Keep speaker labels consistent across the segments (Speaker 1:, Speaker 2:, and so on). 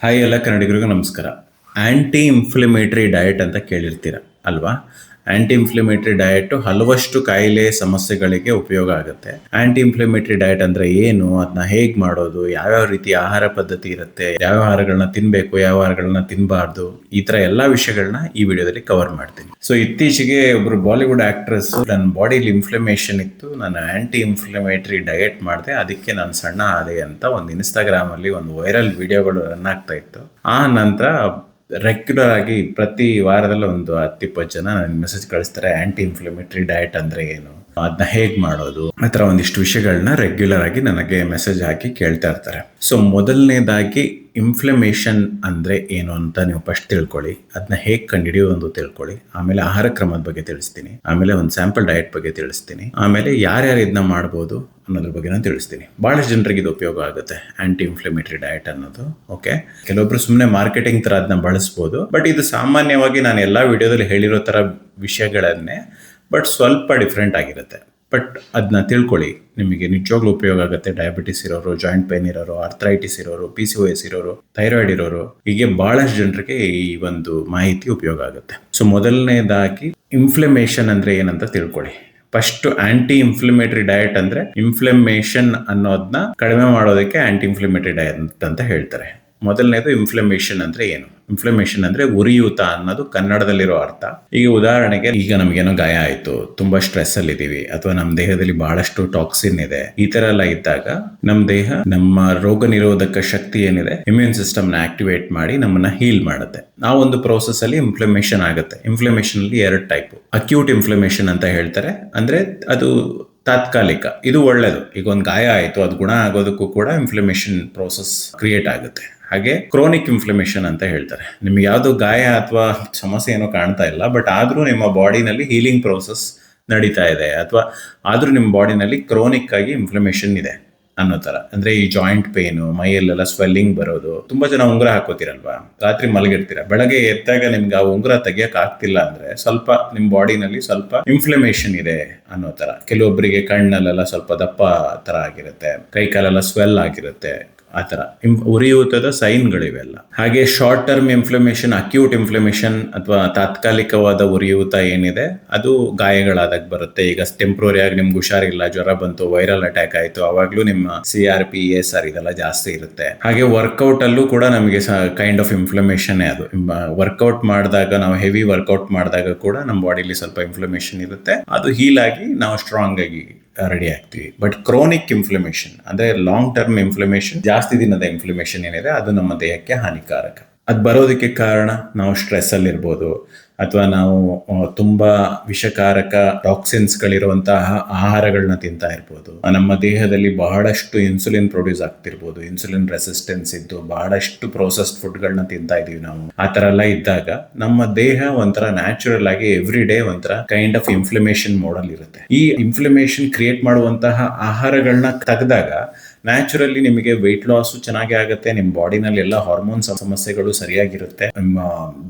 Speaker 1: Hi ಎಲ್ಲ ಕನ್ನಡಿಗರಿಗೂ ನಮಸ್ಕಾರ. ಆ್ಯಂಟಿ inflammatory diet ಅಂತ ಕೇಳಿರ್ತೀರ ಅಲ್ವಾ? ಆ್ಯಂಟಿ ಇನ್ಫ್ಲಮೇಟರಿ ಡಯಟ್ ಹಲವಷ್ಟು ಕಾಯಿಲೆ ಸಮಸ್ಯೆಗಳಿಗೆ ಉಪಯೋಗ ಆಗುತ್ತೆ. ಆ್ಯಂಟಿ ಇನ್ಫ್ಲಮೇಟರಿ ಡಯಟ್ ಅಂದರೆ ಏನು, ಅದನ್ನ ಹೇಗೆ ಮಾಡೋದು, ಯಾವ್ಯಾವ ರೀತಿಯ ಆಹಾರ ಪದ್ಧತಿ ಇರುತ್ತೆ, ಯಾವ ಆಹಾರಗಳನ್ನ ತಿನ್ನಬೇಕು, ಯಾವ ಆಹಾರಗಳನ್ನ ತಿನ್ನಬಾರ್ದು, ಈ ಥರ ಎಲ್ಲ ವಿಷಯಗಳನ್ನ ಈ ವಿಡಿಯೋದಲ್ಲಿ ಕವರ್ ಮಾಡ್ತೀನಿ. ಸೊ ಇತ್ತೀಚೆಗೆ ಒಬ್ಬರು ಬಾಲಿವುಡ್ ಆಕ್ಟ್ರೆಸ್, ನನ್ನ ಬಾಡಿಲಿ ಇನ್ಫ್ಲಮೇಷನ್ ಇತ್ತು, ನಾನು ಆ್ಯಂಟಿ ಇನ್ಫ್ಲಮೇಟರಿ ಡಯಟ್ ಮಾಡಿದೆ, ಅದಕ್ಕೆ ನಾನು ಸಣ್ಣ ಆದೆ ಅಂತ ಒಂದು ಇನ್ಸ್ಟಾಗ್ರಾಮಲ್ಲಿ ಒಂದು ವೈರಲ್ ವಿಡಿಯೋಗಳು ರನ್ ಆಗ್ತಾ ಇತ್ತು. ಆ ನಂತರ ರೆಗ್ಯುಲರ್ ಆಗಿ ಪ್ರತಿ ವಾರದಲ್ಲಿ ಒಂದು 10-20 ಜನ ನನಗೆ ಮೆಸೇಜ್ ಕಳಿಸ್ತಾರೆ, ಆ್ಯಂಟಿ ಇನ್ಫ್ಲಮೇಟರಿ ಡಯಟ್ ಅಂದರೆ ಏನು, ಅದನ್ನ ಹೇಗೆ ಮಾಡೋದು, ಆ ಥರ ಒಂದಿಷ್ಟು ವಿಷಯಗಳನ್ನ ರೆಗ್ಯುಲರ್ ಆಗಿ ನನಗೆ ಮೆಸೇಜ್ ಹಾಕಿ ಕೇಳ್ತಾ ಇರ್ತಾರೆ. ಸೊ ಮೊದಲನೇದಾಗಿ ಇನ್ಫ್ಲಮೇಷನ್ ಅಂದರೆ ಏನು ಅಂತ ನೀವು ಫಸ್ಟ್ ತಿಳ್ಕೊಳ್ಳಿ, ಅದನ್ನ ಹೇಗೆ ಕಂಡುಹಿಡಿಯೋದು ಅಂತ ತಿಳ್ಕೊಳ್ಳಿ. ಆಮೇಲೆ ಆಹಾರ ಕ್ರಮದ ಬಗ್ಗೆ ತಿಳಿಸ್ತೀನಿ, ಆಮೇಲೆ ಒಂದು ಸ್ಯಾಂಪಲ್ ಡಯಟ್ ಬಗ್ಗೆ ತಿಳಿಸ್ತೀನಿ, ಆಮೇಲೆ ಯಾರ್ಯಾರು ಇದನ್ನ ಮಾಡ್ಬೋದು ಅನ್ನೋದ್ರ ಬಗ್ಗೆ ನಾನು ತಿಳಿಸ್ತೀನಿ. ಭಾಳಷ್ಟು ಜನರಿಗೆ ಇದು ಉಪಯೋಗ ಆಗುತ್ತೆ ಆ್ಯಂಟಿ ಇನ್ಫ್ಲಮೇಟರಿ ಡಯಟ್ ಅನ್ನೋದು. ಓಕೆ, ಕೆಲವೊಬ್ರು ಸುಮ್ಮನೆ ಮಾರ್ಕೆಟಿಂಗ್ ಥರ ಅದನ್ನ ಬಳಸ್ಬೋದು, ಬಟ್ ಇದು ಸಾಮಾನ್ಯವಾಗಿ ನಾನು ಎಲ್ಲ ವಿಡಿಯೋದಲ್ಲಿ ಹೇಳಿರೋ ಥರ ವಿಷಯಗಳನ್ನೇ, ಬಟ್ ಸ್ವಲ್ಪ ಡಿಫ್ರೆಂಟ್ ಆಗಿರುತ್ತೆ. ಬಟ್ ಅದನ್ನ ತಿಳ್ಕೊಳ್ಳಿ, ನಿಮಗೆ ನಿಜವಾಗ್ಲೂ ಉಪಯೋಗ ಆಗುತ್ತೆ. ಡಯಾಬಿಟಿಸ್ ಇರೋರು, ಜಾಯಿಂಟ್ ಪೇನ್ ಇರೋರು, ಆರ್ಥರೈಟಿಸ್ ಇರೋರು, PCOS ಇರೋರು, ಥೈರಾಯ್ಡ್ ಇರೋರು, ಹೀಗೆ ಭಾಳಷ್ಟು ಜನರಿಗೆ ಈ ಒಂದು ಮಾಹಿತಿ ಉಪಯೋಗ ಆಗುತ್ತೆ. ಸೊ ಮೊದಲನೇದಾಗಿ ಇನ್ಫ್ಲಮೇಷನ್ ಅಂದರೆ ಏನಂತ ತಿಳ್ಕೊಳ್ಳಿ. ಫಸ್ಟ್ ಆ್ಯಂಟಿ ಇನ್ಫ್ಲಮೇಟರಿ ಡಯಟ್ ಅಂದರೆ ಇನ್ಫ್ಲಮೇಷನ್ ಅನ್ನೋದನ್ನ ಕಡಿಮೆ ಮಾಡೋದಕ್ಕೆ ಆ್ಯಂಟಿ ಇನ್ಫ್ಲಮೇಟರಿ ಡಯಟ್ ಅಂತ ಹೇಳ್ತಾರೆ. ಮೊದಲನೇದು ಇನ್ಫ್ಲಮೇಷನ್ ಅಂದರೆ ಏನು? ಇನ್ಫ್ಲಮೇಷನ್ ಅಂದರೆ ಉರಿಯೂತ ಅನ್ನೋದು ಕನ್ನಡದಲ್ಲಿರೋ ಅರ್ಥ. ಈಗ ಉದಾಹರಣೆಗೆ, ಈಗ ನಮಗೇನೋ ಗಾಯ ಆಯಿತು, ತುಂಬ ಸ್ಟ್ರೆಸ್ಸಲ್ಲಿ ಇದ್ದೀವಿ, ಅಥವಾ ನಮ್ಮ ದೇಹದಲ್ಲಿ ಬಹಳಷ್ಟು ಟಾಕ್ಸಿನ್ ಇದೆ, ಈ ಥರ ಎಲ್ಲ ಇದ್ದಾಗ ನಮ್ಮ ದೇಹ ನಮ್ಮ ರೋಗ ನಿರೋಧಕ ಶಕ್ತಿ ಏನಿದೆ, ಇಮ್ಯೂನ್ ಸಿಸ್ಟಮ್ನ ಆಕ್ಟಿವೇಟ್ ಮಾಡಿ ನಮ್ಮನ್ನ ಹೀಲ್ ಮಾಡುತ್ತೆ. ಆ ಒಂದು ಪ್ರೋಸೆಸ್ ಅಲ್ಲಿ ಇನ್ಫ್ಲಮೇಷನ್ ಆಗುತ್ತೆ. ಇನ್ಫ್ಲಮೇಷನ್ ಅಲ್ಲಿ 2 ಟೈಪ್. ಅಕ್ಯೂಟ್ ಇನ್ಫ್ಲಮೇಷನ್ ಅಂತ ಹೇಳ್ತಾರೆ, ಅಂದರೆ ಅದು ತಾತ್ಕಾಲಿಕ, ಇದು ಒಳ್ಳೆಯದು. ಈಗ ಒಂದು ಗಾಯ ಆಯಿತು, ಅದು ಗುಣ ಆಗೋದಕ್ಕೂ ಕೂಡ ಇನ್ಫ್ಲಮೇಷನ್ ಪ್ರೋಸೆಸ್ ಕ್ರಿಯೇಟ್ ಆಗುತ್ತೆ. ಹಾಗೆ ಕ್ರೋನಿಕ್ ಇನ್ಫ್ಲಮೇಷನ್ ಅಂತ ಹೇಳ್ತಾರೆ, ನಿಮ್ಗೆ ಯಾವುದು ಗಾಯ ಅಥವಾ ಸಮಸ್ಯೆ ಏನೋ ಕಾಣ್ತಾ ಇಲ್ಲ, ಬಟ್ ಆದರೂ ನಿಮ್ಮ ಬಾಡಿನಲ್ಲಿ ಹೀಲಿಂಗ್ ಪ್ರೋಸೆಸ್ ನಡೀತಾ ಇದೆ, ಅಥವಾ ಆದರೂ ನಿಮ್ಮ ಬಾಡಿನಲ್ಲಿ ಕ್ರೋನಿಕ್ ಆಗಿ ಇನ್ಫ್ಲಮೇಷನ್ ಇದೆ ಅನ್ನೋ ಥರ. ಅಂದರೆ ಈ ಜಾಯಿಂಟ್ ಪೇನು, ಮೈಯಲ್ಲೆಲ್ಲ ಸ್ವೆಲ್ಲಿಂಗ್ ಬರೋದು. ತುಂಬ ಜನ ಉಂಗುರ ಹಾಕೋತಿರಲ್ವಾ, ರಾತ್ರಿ ಮಲಗಿರ್ತೀರ, ಬೆಳಗ್ಗೆ ಎದ್ದಾಗ ನಿಮ್ಗೆ ಆ ಉಂಗುರ ತೆಗಿಯಕ್ಕೆ ಆಗ್ತಿಲ್ಲ ಅಂದರೆ ಸ್ವಲ್ಪ ನಿಮ್ಮ ಬಾಡಿನಲ್ಲಿ ಸ್ವಲ್ಪ ಇನ್ಫ್ಲಮೇಷನ್ ಇದೆ ಅನ್ನೋ ಥರ. ಕೆಲವೊಬ್ಬರಿಗೆ ಕಣ್ಣಲ್ಲೆಲ್ಲ ಸ್ವಲ್ಪ ದಪ್ಪ ಥರ ಆಗಿರುತ್ತೆ, ಕೈ ಕಾಲೆಲ್ಲ ಸ್ವೆಲ್ ಆಗಿರುತ್ತೆ, ಆ ಥರ ಉರಿಯೂತದ ಸೈನ್ಗಳಿವೆಲ್ಲ. ಹಾಗೆ short term inflammation, acute inflammation ಅಥವಾ ತಾತ್ಕಾಲಿಕವಾದ ಉರಿಯೂತ ಏನಿದೆ, ಅದು ಗಾಯಗಳಾದಾಗ ಬರುತ್ತೆ. ಈಗ ಟೆಂಪ್ರರಿ ಆಗಿ ನಿಮ್ಗೆ ಹುಷಾರಿಲ್ಲ, ಜ್ವರ ಬಂತು, ವೈರಲ್ ಅಟ್ಯಾಕ್ ಆಯಿತು, ಅವಾಗಲೂ ನಿಮ್ಮ CRP, ESR ಇದೆಲ್ಲ ಜಾಸ್ತಿ ಇರುತ್ತೆ. ಹಾಗೆ ವರ್ಕೌಟ್ ಅಲ್ಲೂ ಕೂಡ ನಮಗೆ ಕೈಂಡ್ ಆಫ್ ಇನ್ಫ್ಲಮೇಷನ್ ಅದು. ವರ್ಕೌಟ್ ಮಾಡಿದಾಗ, ನಾವು ಹೆವಿ ವರ್ಕೌಟ್ ಮಾಡಿದಾಗ ಕೂಡ ನಮ್ಮ ಬಾಡಿಲಿ ಸ್ವಲ್ಪ ಇನ್ಫ್ಲಮೇಷನ್ ಇರುತ್ತೆ, ಅದು ಹೀಲ್ ಆಗಿ ನಾವು ಸ್ಟ್ರಾಂಗ್ ಆಗಿ ರೆಡಿ ಆಗ್ತೀವಿ. ಬಟ್ ಕ್ರೋನಿಕ್ ಇನ್ಫ್ಲಮೇಷನ್ ಅಂದರೆ ಲಾಂಗ್ ಟರ್ಮ್ ಇನ್ಫ್ಲಮೇಷನ್, ಜಾಸ್ತಿ ದಿನದ ಇನ್ಫ್ಲಮೇಷನ್ ಏನಿದೆ, ಅದು ನಮ್ಮ ದೇಹಕ್ಕೆ ಹಾನಿಕಾರಕ. ಅದು ಬರೋದಕ್ಕೆ ಕಾರಣ ನಾವು ಸ್ಟ್ರೆಸ್ಸಲ್ಲಿರ್ಬೋದು, ಅಥವಾ ನಾವು ತುಂಬ ವಿಷಕಾರಕ ಟಾಕ್ಸಿನ್ಸ್ಗಳಿರುವಂತಹ ಆಹಾರಗಳನ್ನ ತಿಂತಾ ಇರ್ಬೋದು, ನಮ್ಮ ದೇಹದಲ್ಲಿ ಬಹಳಷ್ಟು ಇನ್ಸುಲಿನ್ ಪ್ರೊಡ್ಯೂಸ್ ಆಗ್ತಿರ್ಬೋದು, ಇನ್ಸುಲಿನ್ ರೆಸಿಸ್ಟೆನ್ಸ್ ಇದ್ದು ಬಹಳಷ್ಟು ಪ್ರೋಸೆಸ್ಡ್ ಫುಡ್ಗಳನ್ನ ತಿಂತಾ ಇದೀವಿ ನಾವು. ಆ ಥರ ಎಲ್ಲ ಇದ್ದಾಗ ನಮ್ಮ ದೇಹ ಒಂಥರ ನ್ಯಾಚುರಲ್ ಆಗಿ ಎವ್ರಿ ಡೇ ಒಂಥರ ಕೈಂಡ್ ಆಫ್ ಇನ್ಫ್ಲಮೇಷನ್ ಮೋಡಲ್ ಇರುತ್ತೆ. ಈ ಇನ್ಫ್ಲಮೇಷನ್ ಕ್ರಿಯೇಟ್ ಮಾಡುವಂತಹ ಆಹಾರಗಳನ್ನ ತೆಗೆದಾಗ ನ್ಯಾಚುರಲಿ ನಿಮಗೆ ವೆಯ್ಟ್ ಲಾಸು ಚೆನ್ನಾಗಿ ಆಗುತ್ತೆ, ನಿಮ್ಮ ಬಾಡಿನಲ್ಲಿ ಎಲ್ಲ ಹಾರ್ಮೋನ್ ಸಮಸ್ಯೆಗಳು ಸರಿಯಾಗಿರುತ್ತೆ, ನಿಮ್ಮ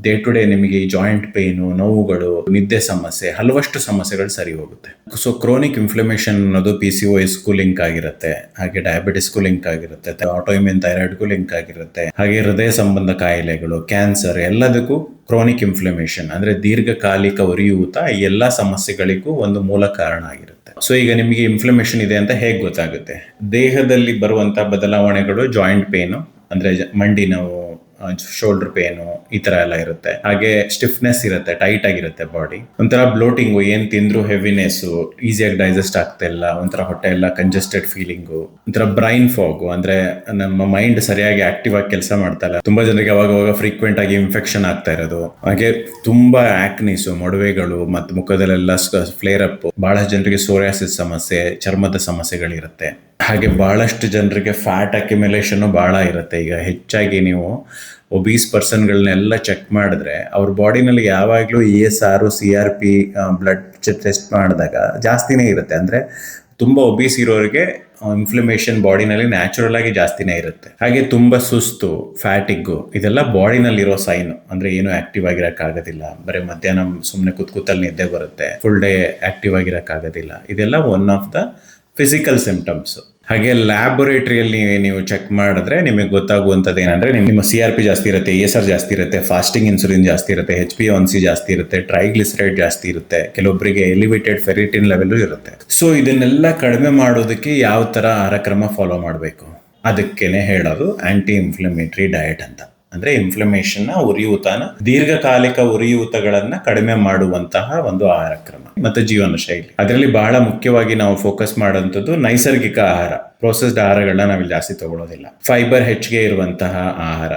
Speaker 1: ಡೇ ಟು ಡೇ ನಿಮಗೆ ಈ ಜಾಯಿಂಟ್ ಪೇನು, ನೋವುಗಳು, ನಿದ್ದೆ ಸಮಸ್ಯೆ, ಹಲವಷ್ಟು ಸಮಸ್ಯೆಗಳು ಸರಿ ಹೋಗುತ್ತೆ. ಸೊ ಕ್ರೋನಿಕ್ ಇನ್ಫ್ಲಮೇಷನ್ ಅನ್ನೋದು PCOSಗೂ ಲಿಂಕ್ ಆಗಿರುತ್ತೆ, ಹಾಗೆ ಡಯಾಬಿಟಿಸ್ಗೂ ಲಿಂಕ್ ಆಗಿರುತ್ತೆ, ಆಟೋಇಮ್ಯೂನ್ ಥೈರಾಯ್ಡ್ಗೂ ಲಿಂಕ್ ಆಗಿರುತ್ತೆ, ಹಾಗೆ ಹೃದಯ ಸಂಬಂಧ ಕಾಯಿಲೆಗಳು, ಕ್ಯಾನ್ಸರ್, ಎಲ್ಲದಕ್ಕೂ ಕ್ರೋನಿಕ್ ಇನ್ಫ್ಲಮೇಷನ್ ಅಂದರೆ ದೀರ್ಘಕಾಲಿಕ ಉರಿಯೂತ ಈ ಎಲ್ಲ ಸಮಸ್ಯೆಗಳಿಗೂ ಒಂದು ಮೂಲ ಕಾರಣ ಆಗಿರುತ್ತೆ. ಸೊ ಈಗ ನಿಮಗೆ ಇನ್ಫ್ಲಮೇಷನ್ ಇದೆ ಅಂತ ಹೇಗೆ ಗೊತ್ತಾಗುತ್ತೆ? ದೇಹದಲ್ಲಿ ಬರುವಂಥ ಬದಲಾವಣೆಗಳು, ಜಾಯಿಂಟ್ ಪೇನು ಅಂದರೆ ಮಂಡಿ ನೋವು, ಶೋಲ್ಡರ್ ಪೇನು, ಈ ಥರ ಎಲ್ಲ ಇರುತ್ತೆ. ಹಾಗೆ ಸ್ಟಿಫ್ನೆಸ್ ಇರುತ್ತೆ, ಟೈಟ್ ಆಗಿರುತ್ತೆ ಬಾಡಿ, ಒಂಥರ ಬ್ಲೋಟಿಂಗು, ಏನು ತಿಂದ್ರು ಹೆವಿನೆಸ್ಸು, ಈಸಿಯಾಗಿ ಡೈಜೆಸ್ಟ್ ಆಗ್ತಾ ಇಲ್ಲ, ಒಂಥರ ಹೊಟ್ಟೆ ಎಲ್ಲ ಕಂಜೆಸ್ಟೆಡ್ ಫೀಲಿಂಗು, ಒಂಥರ ಬ್ರೈನ್ ಫಾಗು, ಅಂದರೆ ನಮ್ಮ ಮೈಂಡ್ ಸರಿಯಾಗಿ ಆಕ್ಟಿವ್ ಆಗಿ ಕೆಲಸ ಮಾಡ್ತಾ ಇಲ್ಲ. ತುಂಬ ಜನರಿಗೆ ಅವಾಗ ಫ್ರೀಕ್ವೆಂಟ್ ಆಗಿ ಇನ್ಫೆಕ್ಷನ್ ಆಗ್ತಾ ಇರೋದು, ಹಾಗೆ ತುಂಬ ಆಕ್ನೀಸು, ಮೊಡವೆಗಳು, ಮತ್ತು ಮುಖದಲ್ಲೆಲ್ಲ ಫ್ಲೇರ್ ಅಪ್, ಬಹಳಷ್ಟು ಜನರಿಗೆ ಸೋರಿಯಾಸಿಸ್ ಸಮಸ್ಯೆ, ಚರ್ಮದ ಸಮಸ್ಯೆಗಳಿರುತ್ತೆ. ಹಾಗೆ ಬಹಳಷ್ಟು ಜನರಿಗೆ ಫ್ಯಾಟ್ ಅಕ್ಯುಮುಲೇಷನ್ ಬಹಳ ಇರುತ್ತೆ. ಈಗ ಹೆಚ್ಚಾಗಿ ನೀವು ಒಬೀಸ್ ಪರ್ಸನ್ಗಳನ್ನೆಲ್ಲ ಚೆಕ್ ಮಾಡಿದ್ರೆ ಅವ್ರ ಬಾಡಿನಲ್ಲಿ ಯಾವಾಗಲೂ ESR, CRP ಬ್ಲಡ್ ಟೆಸ್ಟ್ ಮಾಡಿದಾಗ ಜಾಸ್ತಿನೇ ಇರುತ್ತೆ. ಅಂದರೆ ತುಂಬ ಒಬೀಸ್ ಇರೋರಿಗೆ ಇನ್ಫ್ಲಮೇಷನ್ ಬಾಡಿನಲ್ಲಿ ನ್ಯಾಚುರಲ್ ಆಗಿ ಜಾಸ್ತಿನೇ ಇರುತ್ತೆ. ಹಾಗೆ ತುಂಬ ಸುಸ್ತು, ಫ್ಯಾಟಿಗ್ಗು, ಇದೆಲ್ಲ ಬಾಡಿನಲ್ಲಿರೋ ಸೈನ್. ಅಂದರೆ ಏನು ಆಕ್ಟಿವ್ ಆಗಿರೋಕ್ಕಾಗೋದಿಲ್ಲ, ಬರೀ ಮಧ್ಯಾಹ್ನ ಸುಮ್ಮನೆ ಕೂತಲ್ಲಿ ನಿದ್ದೆ ಬರುತ್ತೆ, ಫುಲ್ ಡೇ ಆಕ್ಟಿವ್ ಆಗಿರೋಕ್ಕಾಗೋದಿಲ್ಲ, ಇದೆಲ್ಲ one of the physical symptoms. ಹಾಗೆ ಲ್ಯಾಬೊರೇಟರಿಯಲ್ಲಿ ನೀವು ಚೆಕ್ ಮಾಡಿದ್ರೆ ನಿಮಗೆ ಗೊತ್ತಾಗುವಂಥದ್ದು ಏನಂದ್ರೆ ನಿಮ್ಮ CRP ಜಾಸ್ತಿ ಇರುತ್ತೆ, ESR ಜಾಸ್ತಿ ಇರುತ್ತೆ, ಫಾಸ್ಟಿಂಗ್ ಇನ್ಸುಲಿನ್ ಜಾಸ್ತಿ ಇರುತ್ತೆ, HbA1c ಜಾಸ್ತಿ ಇರುತ್ತೆ, ಟ್ರೈಗ್ಲಿಸರೈಡ್ ಜಾಸ್ತಿ ಇರುತ್ತೆ, ಕೆಲವೊಬ್ಬರಿಗೆ ಎಲಿವೇಟೆಡ್ ಫೆರಿಟಿನ್ ಲೆವೆಲ್ ಇರುತ್ತೆ. ಸೊ ಇದನ್ನೆಲ್ಲ ಕಡಿಮೆ ಮಾಡೋದಕ್ಕೆ ಯಾವ ತರ ಆಹಾರ ಕ್ರಮ ಫಾಲೋ ಮಾಡಬೇಕು ಅದಕ್ಕೇನೆ ಹೇಳೋದು ಆಂಟಿ ಇನ್ಫ್ಲಮೇಟರಿ ಡಯಟ್ ಅಂತ. ಅಂದ್ರೆ ಇನ್ಫ್ಲಮೇಷನ್ ಉರಿಯೂತನ, ದೀರ್ಘಕಾಲಿಕ ಉರಿಯೂತಗಳನ್ನ ಕಡಿಮೆ ಮಾಡುವಂತಹ ಒಂದು ಆಹಾರ ಕ್ರಮ ಮತ್ತೆ ಜೀವನ ಶೈಲಿ. ಅದರಲ್ಲಿ ಬಹಳ ಮುಖ್ಯವಾಗಿ ನಾವು ಫೋಕಸ್ ಮಾಡುವಂಥದ್ದು ನೈಸರ್ಗಿಕ ಆಹಾರ. ಪ್ರೋಸೆಸ್ಡ್ ಆಹಾರಗಳನ್ನ ನಾವಿಲ್ಲಿ ಜಾಸ್ತಿ ತಗೊಳ್ಳೋದಿಲ್ಲ. ಫೈಬರ್ ಹೆಚ್ಚಿಗೆ ಇರುವಂತಹ ಆಹಾರ,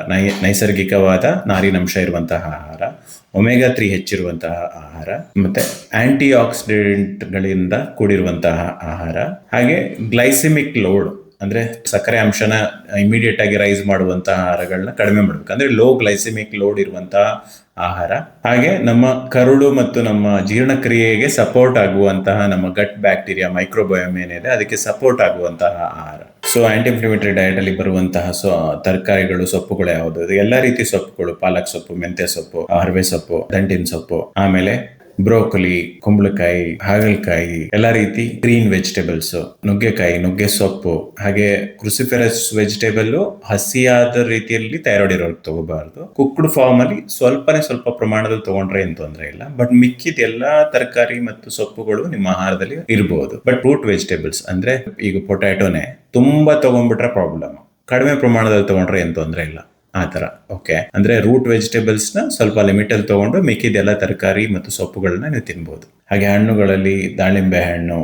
Speaker 1: ನೈಸರ್ಗಿಕವಾದ ನಾರಿನಂಶ ಇರುವಂತಹ ಆಹಾರ, ಒಮೆಗಾ 3 ಹೆಚ್ಚಿರುವಂತಹ ಆಹಾರ, ಮತ್ತೆ ಆಂಟಿ ಆಕ್ಸಿಡೆಂಟ್ಗಳಿಂದ ಕೂಡಿರುವಂತಹ ಆಹಾರ, ಹಾಗೆ ಗ್ಲೈಸೆಮಿಕ್ ಲೋಡ್ ಅಂದ್ರೆ ಸಕ್ಕರೆ ಅಂಶನ ಇಮಿಡಿಯೇಟ್ ಆಗಿ ರೈಸ್ ಮಾಡುವಂತಹ ಆಹಾರಗಳನ್ನ ಕಡಿಮೆ ಮಾಡಬೇಕು. ಅಂದ್ರೆ ಲೋ ಗ್ಲೈಸೆಮಿಕ್ ಲೋಡ್ ಇರುವಂತಹ ಆಹಾರ, ಹಾಗೆ ನಮ್ಮ ಕರುಳು ಮತ್ತು ನಮ್ಮ ಜೀರ್ಣಕ್ರಿಯೆಗೆ ಸಪೋರ್ಟ್ ಆಗುವಂತಹ ನಮ್ಮ ಗಟ್ ಬ್ಯಾಕ್ಟೀರಿಯಾ ಮೈಕ್ರೋಬಯೋಮ್ ಏನಿದೆ ಅದಕ್ಕೆ ಸಪೋರ್ಟ್ ಆಗುವಂತಹ ಆಹಾರ. ಸೊ ಆಂಟಿ ಇನ್ಫ್ಲಮೇಟರಿ ಡಯಟ್ ಅಲ್ಲಿ ಬರುವಂತಹ ತರಕಾರಿಗಳು, ಸೊಪ್ಪುಗಳು ಯಾವುದು? ಎಲ್ಲ ರೀತಿ ಸೊಪ್ಪುಗಳು, ಪಾಲಕ್ ಸೊಪ್ಪು, ಮೆಂತ್ಯ ಸೊಪ್ಪು, ಹರವೆ ಸೊಪ್ಪು, ದಂಟಿನ ಸೊಪ್ಪು, ಆಮೇಲೆ ಬ್ರೋಕೊಲಿ, ಕುಂಬಳಕಾಯಿ, ಹಾಗಲಕಾಯಿ, ಎಲ್ಲ ರೀತಿ ಗ್ರೀನ್ ವೆಜಿಟೇಬಲ್ಸ್, ನುಗ್ಗೆಕಾಯಿ, ನುಗ್ಗೆ ಸೊಪ್ಪು, ಹಾಗೆ ಕ್ರುಸಿಫೆರಸ್ ವೆಜಿಟೇಬಲ್ ಹಸಿಯಾದ ರೀತಿಯಲ್ಲಿ ಥೈರಾಯ್ಡ್ ಇರೋರು ತಗೋಬಾರ್ದು. ಕುಕ್ಡ್ ಫಾರ್ಮ್ ಅಲ್ಲಿ ಸ್ವಲ್ಪ ಪ್ರಮಾಣದಲ್ಲಿ ತಗೊಂಡ್ರೆ ಏನು ತೊಂದರೆ ಇಲ್ಲ. ಬಟ್ ಮಿಕ್ಕಿದ ಎಲ್ಲಾ ತರಕಾರಿ ಮತ್ತು ಸೊಪ್ಪುಗಳು ನಿಮ್ಮ ಆಹಾರದಲ್ಲಿ ಇರಬಹುದು. ಬಟ್ ರೂಟ್ ವೆಜಿಟೇಬಲ್ಸ್ ಅಂದ್ರೆ ಈಗ ಪೊಟ್ಯಾಟೋನೆ ತುಂಬಾ ತಗೊಂಡ್ಬಿಟ್ರೆ ಪ್ರಾಬ್ಲಮ್, ಕಡಿಮೆ ಪ್ರಮಾಣದಲ್ಲಿ ತಗೊಂಡ್ರೆ ಏನು ತೊಂದರೆ ಇಲ್ಲ ಆ ತರ. ಓಕೆ, ಅಂದ್ರೆ ರೂಟ್ ವೆಜಿಟೇಬಲ್ಸ್ ನ ಸ್ವಲ್ಪ ಲಿಮಿಟ್ ಅಲ್ಲಿ ತಗೊಂಡು ಮಿಕ್ಕಿದೆಲ್ಲ ತರಕಾರಿ ಮತ್ತು ಸೊಪ್ಪುಗಳನ್ನ ನೀವು ತಿನ್ಬಹುದು. ಹಾಗೆ ಹಣ್ಣುಗಳಲ್ಲಿ ದಾಳಿಂಬೆ ಹಣ್ಣು,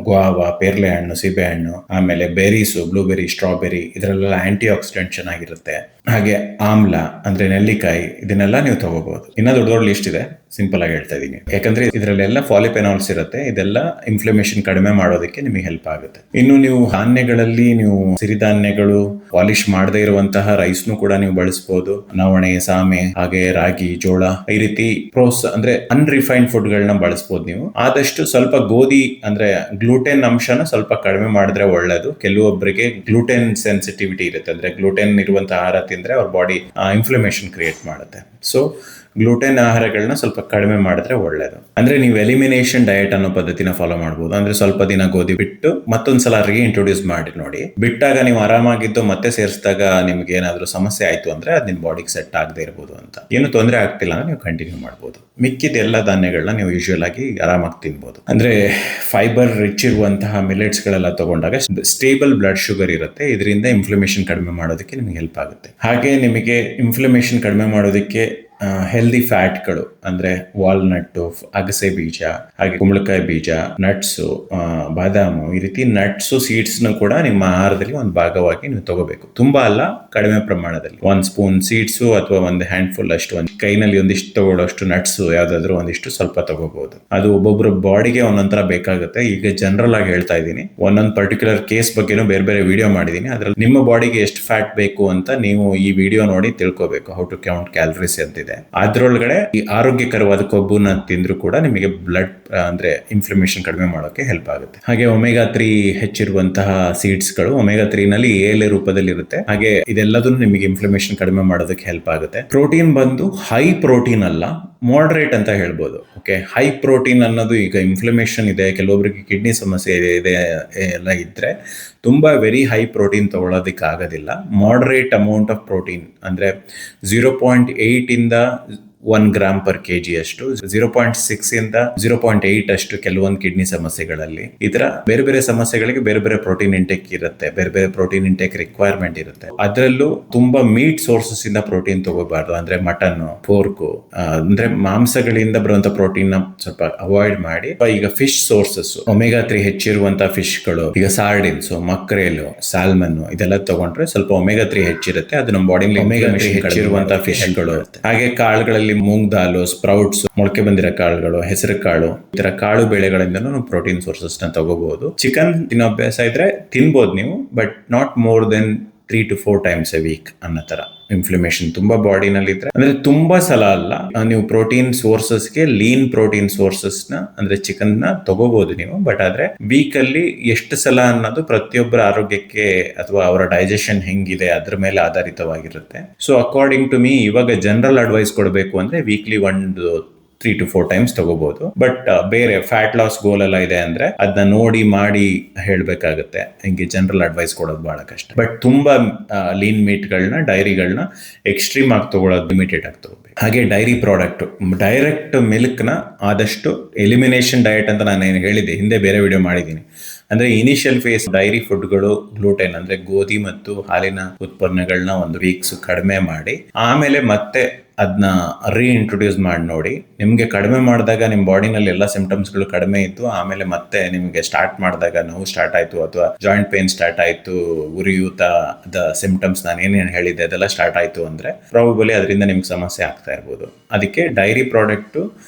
Speaker 1: ಗ್ವಾವಾ, ಪೇರ್ಲೆ ಹಣ್ಣು, ಸೀಬೆ ಹಣ್ಣು, ಆಮೇಲೆ ಬೆರೀಸು, ಬ್ಲೂಬೆರಿ, ಸ್ಟ್ರಾಬೆರಿ, ಇದರಲ್ಲೆಲ್ಲ ಆಂಟಿ ಆಕ್ಸಿಡೆಂಟ್ ಚೆನ್ನಾಗಿರುತ್ತೆ. ಹಾಗೆ ಆಮ್ಲ ಅಂದ್ರೆ ನೆಲ್ಲಿಕಾಯಿ, ಇದನ್ನೆಲ್ಲ ನೀವು ತಗೋಬಹುದು. ಇನ್ನ ದೊಡ್ಡ ಲಿಸ್ಟ್ ಇದೆ, ಸಿಂಪಲ್ ಆಗಿ ಹೇಳ್ತಾ ಇದೀನಿ ಯಾಕಂದ್ರೆ ಇದರಲ್ಲೆಲ್ಲ ಪಾಲಿಫೆನಾಲ್ಸ್ ಇರುತ್ತೆ. ಇದೆಲ್ಲ ಇನ್ಫ್ಲಮೇಷನ್ ಕಡಿಮೆ ಮಾಡೋದಕ್ಕೆ ನಿಮಗೆ ಹೆಲ್ಪ್ ಆಗುತ್ತೆ. ಇನ್ನು ನೀವು ಧಾನ್ಯಗಳಲ್ಲಿ ನೀವು ಸಿರಿಧಾನ್ಯಗಳು, ಪಾಲಿಶ್ ಮಾಡದೇ ಇರುವಂತಹ ರೈಸ್ನು ಕೂಡ ನೀವು ಬಳಸಬಹುದು. ನವಣೆ, ಸಾಮೆ, ಹಾಗೆ ರಾಗಿ, ಜೋಳ, ಈ ರೀತಿ ಅಂದ್ರೆ ಅನ್ರಿಫೈನ್ಡ್ ಫುಡ್ ಗಳನ್ನ ಬಳಸಬಹುದು. ನೀವು ಆದಷ್ಟು ಸ್ವಲ್ಪ ಗೋಧಿ ಅಂದ್ರೆ ಗ್ಲೂಟೆನ್ ಅಂಶನ ಸ್ವಲ್ಪ ಕಡಿಮೆ ಮಾಡಿದ್ರೆ ಒಳ್ಳೇದು. ಕೆಲವೊಬ್ಬರಿಗೆ ಗ್ಲೂಟೆನ್ ಸೆನ್ಸಿಟಿವಿಟಿ ಇರುತ್ತೆ, ಅಂದ್ರೆ ಗ್ಲೂಟೆನ್ ಇರುವಂತಹ ಆಹಾರ ತಿಂದ್ರೆ ಅವ್ರ ಬಾಡಿ ಇನ್ಫ್ಲಮೇಷನ್ ಕ್ರಿಯೇಟ್ ಮಾಡುತ್ತೆ. ಸೊ ಗ್ಲೂಟೆನ್ ಆಹಾರಗಳನ್ನ ಸ್ವಲ್ಪ ಕಡಿಮೆ ಮಾಡಿದ್ರೆ ಒಳ್ಳೇದು. ಅಂದ್ರೆ ನೀವು ಎಲಿಮಿನೇಷನ್ ಡಯಟ್ ಅನ್ನೋ ಪದ್ಧತಿನ ಫಾಲೋ ಮಾಡಬಹುದು. ಅಂದ್ರೆ ಸ್ವಲ್ಪ ದಿನ ಗೋಧಿ ಬಿಟ್ಟು ಮತ್ತೊಂದ್ಸಲ ಇಂಟ್ರೊಡ್ಯೂಸ್ ಮಾಡಿ ನೋಡಿ. ಬಿಟ್ಟಾಗ ನೀವು ಆರಾಮಾಗಿದ್ದು ಮತ್ತೆ ಸೇರಿಸಿದಾಗ ನಿಮ್ಗೆ ಏನಾದ್ರೂ ಸಮಸ್ಯೆ ಆಯ್ತು ಅಂದ್ರೆ ಅದು ನಿಮ್ ಬಾಡಿಗೆ ಸೆಟ್ ಆಗದೆ ಇರಬಹುದು ಅಂತ. ಏನು ತೊಂದರೆ ಆಗ್ತಿಲ್ಲ ಅಂದ್ರೆ ನೀವು ಕಂಟಿನ್ಯೂ ಮಾಡಬಹುದು. ಮಿಕ್ಕಿದ ಎಲ್ಲ ಧಾನ್ಯಗಳನ್ನ ನೀವು ಯೂಶುವಲ್ ಆಗಿ ಆರಾಮಾಗಿ ತಿನ್ಬಹುದು. ಅಂದ್ರೆ ಫೈಬರ್ ರಿಚ್ ಇರುವಂತಹ ಮಿಲೆಟ್ಸ್ ಗಳೆಲ್ಲ ತಗೊಂಡಾಗ ಸ್ಟೇಬಲ್ ಬ್ಲಡ್ ಶುಗರ್ ಇರುತ್ತೆ. ಇದರಿಂದ ಇನ್ಫ್ಲಮೇಷನ್ ಕಡಿಮೆ ಮಾಡೋದಕ್ಕೆ ನಿಮಗೆ ಹೆಲ್ಪ್ ಆಗುತ್ತೆ. ಹಾಗೆ ನಿಮಗೆ ಇನ್ಫ್ಲಮೇಷನ್ ಕಡಿಮೆ ಮಾಡೋದಕ್ಕೆ ಹೆಲ್ದಿ ಫ್ಯಾಟ್ಗಳು ಅಂದ್ರೆ ವಾಲ್ನಟ್, ಅಗಸೆ ಬೀಜ, ಹಾಗೆ ಕುಂಬಳಕಾಯಿ ಬೀಜ, ನಟ್ಸು, ಬಾದಾಮು, ಈ ರೀತಿ ನಟ್ಸು, ಸೀಡ್ಸ್ ಕೂಡ ನಿಮ್ಮ ಆಹಾರದಲ್ಲಿ ಒಂದು ಭಾಗವಾಗಿ ನೀವು ತಗೋಬೇಕು. ತುಂಬಾ ಅಲ್ಲ, ಕಡಿಮೆ ಪ್ರಮಾಣದಲ್ಲಿ 1 ಸ್ಪೂನ್ ಸೀಡ್ಸ್ ಅಥವಾ 1 ಹ್ಯಾಂಡ್ಫುಲ್ ಅಷ್ಟು, ಒಂದು ಕೈನಲ್ಲಿ ಒಂದಿಷ್ಟು ತಗೊಳ್ಳೋಷ್ಟು ನಟ್ಸ್ ಯಾವ್ದಾದ್ರು ಒಂದಿಷ್ಟು ಸ್ವಲ್ಪ ತಗೋಬಹುದು. ಅದು ಒಬ್ಬೊಬ್ಬರ ಬಾಡಿಗೆ ಒಂದೊಂಥರ ಬೇಕಾಗುತ್ತೆ. ಈಗ ಜನರಲ್ ಆಗಿ ಹೇಳ್ತಾ ಇದ್ದೀನಿ, ಒಂದೊಂದು ಪರ್ಟಿಕ್ಯುಲರ್ ಕೇಸ್ ಬಗ್ಗೆನೂ ಬೇರೆ ಬೇರೆ ವಿಡಿಯೋ ಮಾಡಿದೀನಿ. ಅದ್ರಲ್ಲಿ ನಿಮ್ಮ ಬಾಡಿಗೆ ಎಷ್ಟು ಫ್ಯಾಟ್ ಬೇಕು ಅಂತ ನೀವು ಈ ವಿಡಿಯೋ ನೋಡಿ ತಿಳ್ಕೋಬೇಕು. ಹೌ ಟು ಕೌಂಟ್ ಕ್ಯಾಲರೀಸ್ ಅಂತಿದೆ. ಅದ್ರೊಳಗಡೆ ಈ ಆರೋಗ್ಯಕರವಾದ ಕೊಬ್ಬುನ ತಿಂದ್ರು ಕೂಡ ನಿಮಗೆ ಬ್ಲಡ್ ಅಂದ್ರೆ ಇನ್ಫ್ಲಮೇಷನ್ ಕಡಿಮೆ ಮಾಡೋಕೆ ಹೆಲ್ಪ್ ಆಗುತ್ತೆ. ಹಾಗೆ ಒಮೆಗಾ 3 ಹೆಚ್ಚಿರುವಂತಹ ಸೀಡ್ಸ್ ಗಳು ಒಮೆಗಾ 3 ನಲ್ಲಿ ಎಲೆ ರೂಪದಲ್ಲಿ ಇರುತ್ತೆ. ಹಾಗೆ ಇದೆಲ್ಲದನ್ನು ನಿಮಗೆ ಇನ್ಫ್ಲಮೇಷನ್ ಕಡಿಮೆ ಮಾಡೋದಕ್ಕೆ ಹೆಲ್ಪ್ ಆಗುತ್ತೆ. ಪ್ರೋಟೀನ್ ಬಂದು ಹೈ ಪ್ರೋಟೀನ್ ಅಲ್ಲ, ಮಾಡರೇಟ್ ಅಂತ ಹೇಳ್ಬೋದು. ಓಕೆ, ಹೈ ಪ್ರೋಟೀನ್ ಅನ್ನೋದು ಈಗ ಇನ್ಫ್ಲಮೇಷನ್ ಇದೆ, ಕೆಲವೊಬ್ಬರಿಗೆ ಕಿಡ್ನಿ ಸಮಸ್ಯೆ ಇದೆ ಎಲ್ಲ ಇದ್ರೆ ತುಂಬಾ ವೆರಿ ಹೈ ಪ್ರೋಟೀನ್ ತಗೊಳ್ಳೋದಕ್ಕೆ ಆಗೋದಿಲ್ಲ. ಮಾಡರೇಟ್ ಅಮೌಂಟ್ ಆಫ್ ಪ್ರೋಟೀನ್ ಅಂದ್ರೆ 0.8 ಇಂದ 1 ಗ್ರಾಮ್ ಪರ್ ಕೆಜಿ ಅಷ್ಟು, 0.6 ಇಂದ 0.8 ಅಷ್ಟು ಕೆಲವೊಂದು ಕಿಡ್ನಿ ಸಮಸ್ಯೆಗಳಲ್ಲಿ. ಈ ತರ ಬೇರೆ ಬೇರೆ ಸಮಸ್ಯೆಗಳಿಗೆ ಬೇರೆ ಬೇರೆ ಪ್ರೋಟೀನ್ ಇಂಟೇಕ್ ಇರುತ್ತೆ, ಬೇರೆ ಬೇರೆ ಪ್ರೋಟೀನ್ ಇಂಟೇಕ್ ರಿಕ್ವೈರ್ಮೆಂಟ್ ಇರುತ್ತೆ. ಅದರಲ್ಲೂ ತುಂಬಾ ಮೀಟ್ ಸೋರ್ಸಸ್ ಇಂದ ಪ್ರೋಟೀನ್ ತಗೋಬಾರ್ದು. ಅಂದ್ರೆ ಮಟನ್, ಪೋರ್ಕು, ಅಂದ್ರೆ ಮಾಂಸಗಳಿಂದ ಬರುವಂತ ಪ್ರೋಟೀನ್ ನ ಸ್ವಲ್ಪ ಅವಾಯ್ಡ್ ಮಾಡಿ. ಈಗ ಫಿಶ್ ಸೋರ್ಸಸ್, ಒಮೆಗಾ 3 ಹೆಚ್ಚಿರುವಂತಹ ಫಿಶ್ಗಳು, ಈಗ ಸಾರ್ಡಿನ್ಸ್, ಮಕ್ರೇಲು, ಸಾಲ್ಮನ್, ಇದೆಲ್ಲ ತಗೊಂಡ್ರೆ ಸ್ವಲ್ಪ ಒಮೆಗಾ 3 ಹೆಚ್ಚಿರುತ್ತೆ. ಅದು ನಮ್ಮ ಬಾಡಿಲಿ ಒಮೆಗಾ 3 ಹೆಚ್ಚಿರುವಂತಹ ಫಿಶ್ಗಳು. ಹಾಗೆ ಕಾಳುಗಳಲ್ಲಿ ಮೂಂಗ್ ದಾಲು, ಸ್ಪ್ರೌಟ್ಸ್, ಮೊಳಕೆ ಬಂದಿರೋ ಕಾಳುಗಳು, ಹೆಸರು ಕಾಳು, ಈ ತರ ಕಾಳು ಬೆಳೆಗಳಿಂದ ಪ್ರೋಟೀನ್ ಸೋರ್ಸಸ್ ನ ತಗೋಬಹುದು. ಚಿಕನ್ ತಿನ್ನೋ ಅಭ್ಯಾಸ ಇದ್ರೆ ತಿನ್ಬೋದು ನೀವು, but not more than 3 to 4 times a week ಅನ್ನೋ ತರ. ಇನ್ಫ್ಲಮೇಷನ್ ತುಂಬಾ ಬಾಡಿನಲ್ಲಿ ಇದ್ರೆ, ಅಂದ್ರೆ ತುಂಬಾ ಸಲ ಅಲ್ಲ, ನೀವು ಪ್ರೋಟೀನ್ ಸೋರ್ಸಸ್ಗೆ ಲೀನ್ ಪ್ರೋಟೀನ್ ಸೋರ್ಸಸ್ ನ ಅಂದ್ರೆ ಚಿಕನ್ ನ ತಗೋಬಹುದು ನೀವು. ಬಟ್ ಆದ್ರೆ ವೀಕ್ ಅಲ್ಲಿ ಎಷ್ಟು ಸಲ ಅನ್ನೋದು ಪ್ರತಿಯೊಬ್ಬರ ಆರೋಗ್ಯಕ್ಕೆ ಅಥವಾ ಅವರ ಡೈಜೆಷನ್ ಹೆಂಗಿದೆ ಅದ್ರ ಮೇಲೆ ಆಧಾರಿತವಾಗಿರುತ್ತೆ. ಸೊ ಅಕಾರ್ಡಿಂಗ್ ಟು ಮೀ, ಇವಾಗ ಜನರಲ್ ಅಡ್ವೈಸ್ ಕೊಡಬೇಕು ಅಂದ್ರೆ ವೀಕ್ಲಿ 1 3 to 4 ಟೈಮ್ಸ್ ತಗೋಬಹುದು. ಬಟ್ ಬೇರೆ ಫ್ಯಾಟ್ ಲಾಸ್ ಗೋಲ್ ಎಲ್ಲ ಇದೆ ಅಂದ್ರೆ ಅದನ್ನ ನೋಡಿ ಮಾಡಿ ಹೇಳ್ಬೇಕಾಗತ್ತೆ. ಹಿಂಗೆ ಜನರಲ್ ಅಡ್ವೈಸ್ ಕೊಡೋದು ಬಹಳ ಕಷ್ಟ. ಬಟ್ ತುಂಬಾ ಲೀನ್ ಮೀಟ್ಗಳನ್ನ, ಡೈರಿಗಳನ್ನ ಎಕ್ಸ್ಟ್ರೀಮ್ ಆಗಿ ತಗೊಳ್ಳೋದು, ಲಿಮಿಟೆಡ್ ಆಗಿ ತಗೋಬೇಕು. ಹಾಗೆ ಡೈರಿ ಪ್ರಾಡಕ್ಟ್, ಡೈರೆಕ್ಟ್ ಮಿಲ್ಕ್ ನ ಆದಷ್ಟು ಎಲಿಮಿನೇಷನ್ ಡಯಟ್ ಅಂತ ನಾನು ಹೇಳಿದ್ದೆ, ಹಿಂದೆ ಬೇರೆ ವಿಡಿಯೋ ಮಾಡಿದ್ದೀನಿ. ಅಂದ್ರೆ ಇನಿಷಿಯಲ್ ಫೇಸ್ ಡೈರಿ ಫುಡ್ಗಳು, ಗ್ಲೂಟೆನ್ ಅಂದ್ರೆ ಗೋಧಿ ಮತ್ತು ಹಾಲಿನ ಉತ್ಪನ್ನಗಳನ್ನ ಒಂದು ವೀಕ್ಸ್ ಕಡಿಮೆ ಮಾಡಿ ಆಮೇಲೆ ಮತ್ತೆ ಅದನ್ನ ರೀಇಂಟ್ರೊಡ್ಯೂಸ್ ಮಾಡಿ ನೋಡಿ. ನಿಮಗೆ ಕಡಿಮೆ ಮಾಡಿದಾಗ ನಿಮ್ಮ ಬಾಡಿನಲ್ಲಿ ಎಲ್ಲ ಸಿಂಪ್ಟಮ್ಸ್ಗಳು ಕಡಿಮೆ ಇತ್ತು, ಆಮೇಲೆ ಮತ್ತೆ ನಿಮಗೆ ಸ್ಟಾರ್ಟ್ ಮಾಡಿದಾಗ ನೋವು ಸ್ಟಾರ್ಟ್ ಆಯಿತು ಅಥವಾ ಜಾಯಿಂಟ್ ಪೇನ್ ಸ್ಟಾರ್ಟ್ ಆಯಿತು, ಉರಿಯೂತದ ಸಿಂಪ್ಟಮ್ಸ್ ನಾನು ಏನೇನು ಹೇಳಿದ್ದೆ ಅದೆಲ್ಲ ಸ್ಟಾರ್ಟ್ ಆಯಿತು ಅಂದರೆ ಪ್ರಾಬಬಲಿ ಅದರಿಂದ ನಿಮ್ಗೆ ಸಮಸ್ಯೆ ಆಗ್ತಾ ಇರ್ಬೋದು. ಅದಕ್ಕೆ ಡೈರಿ ಪ್ರಾಡಕ್ಟು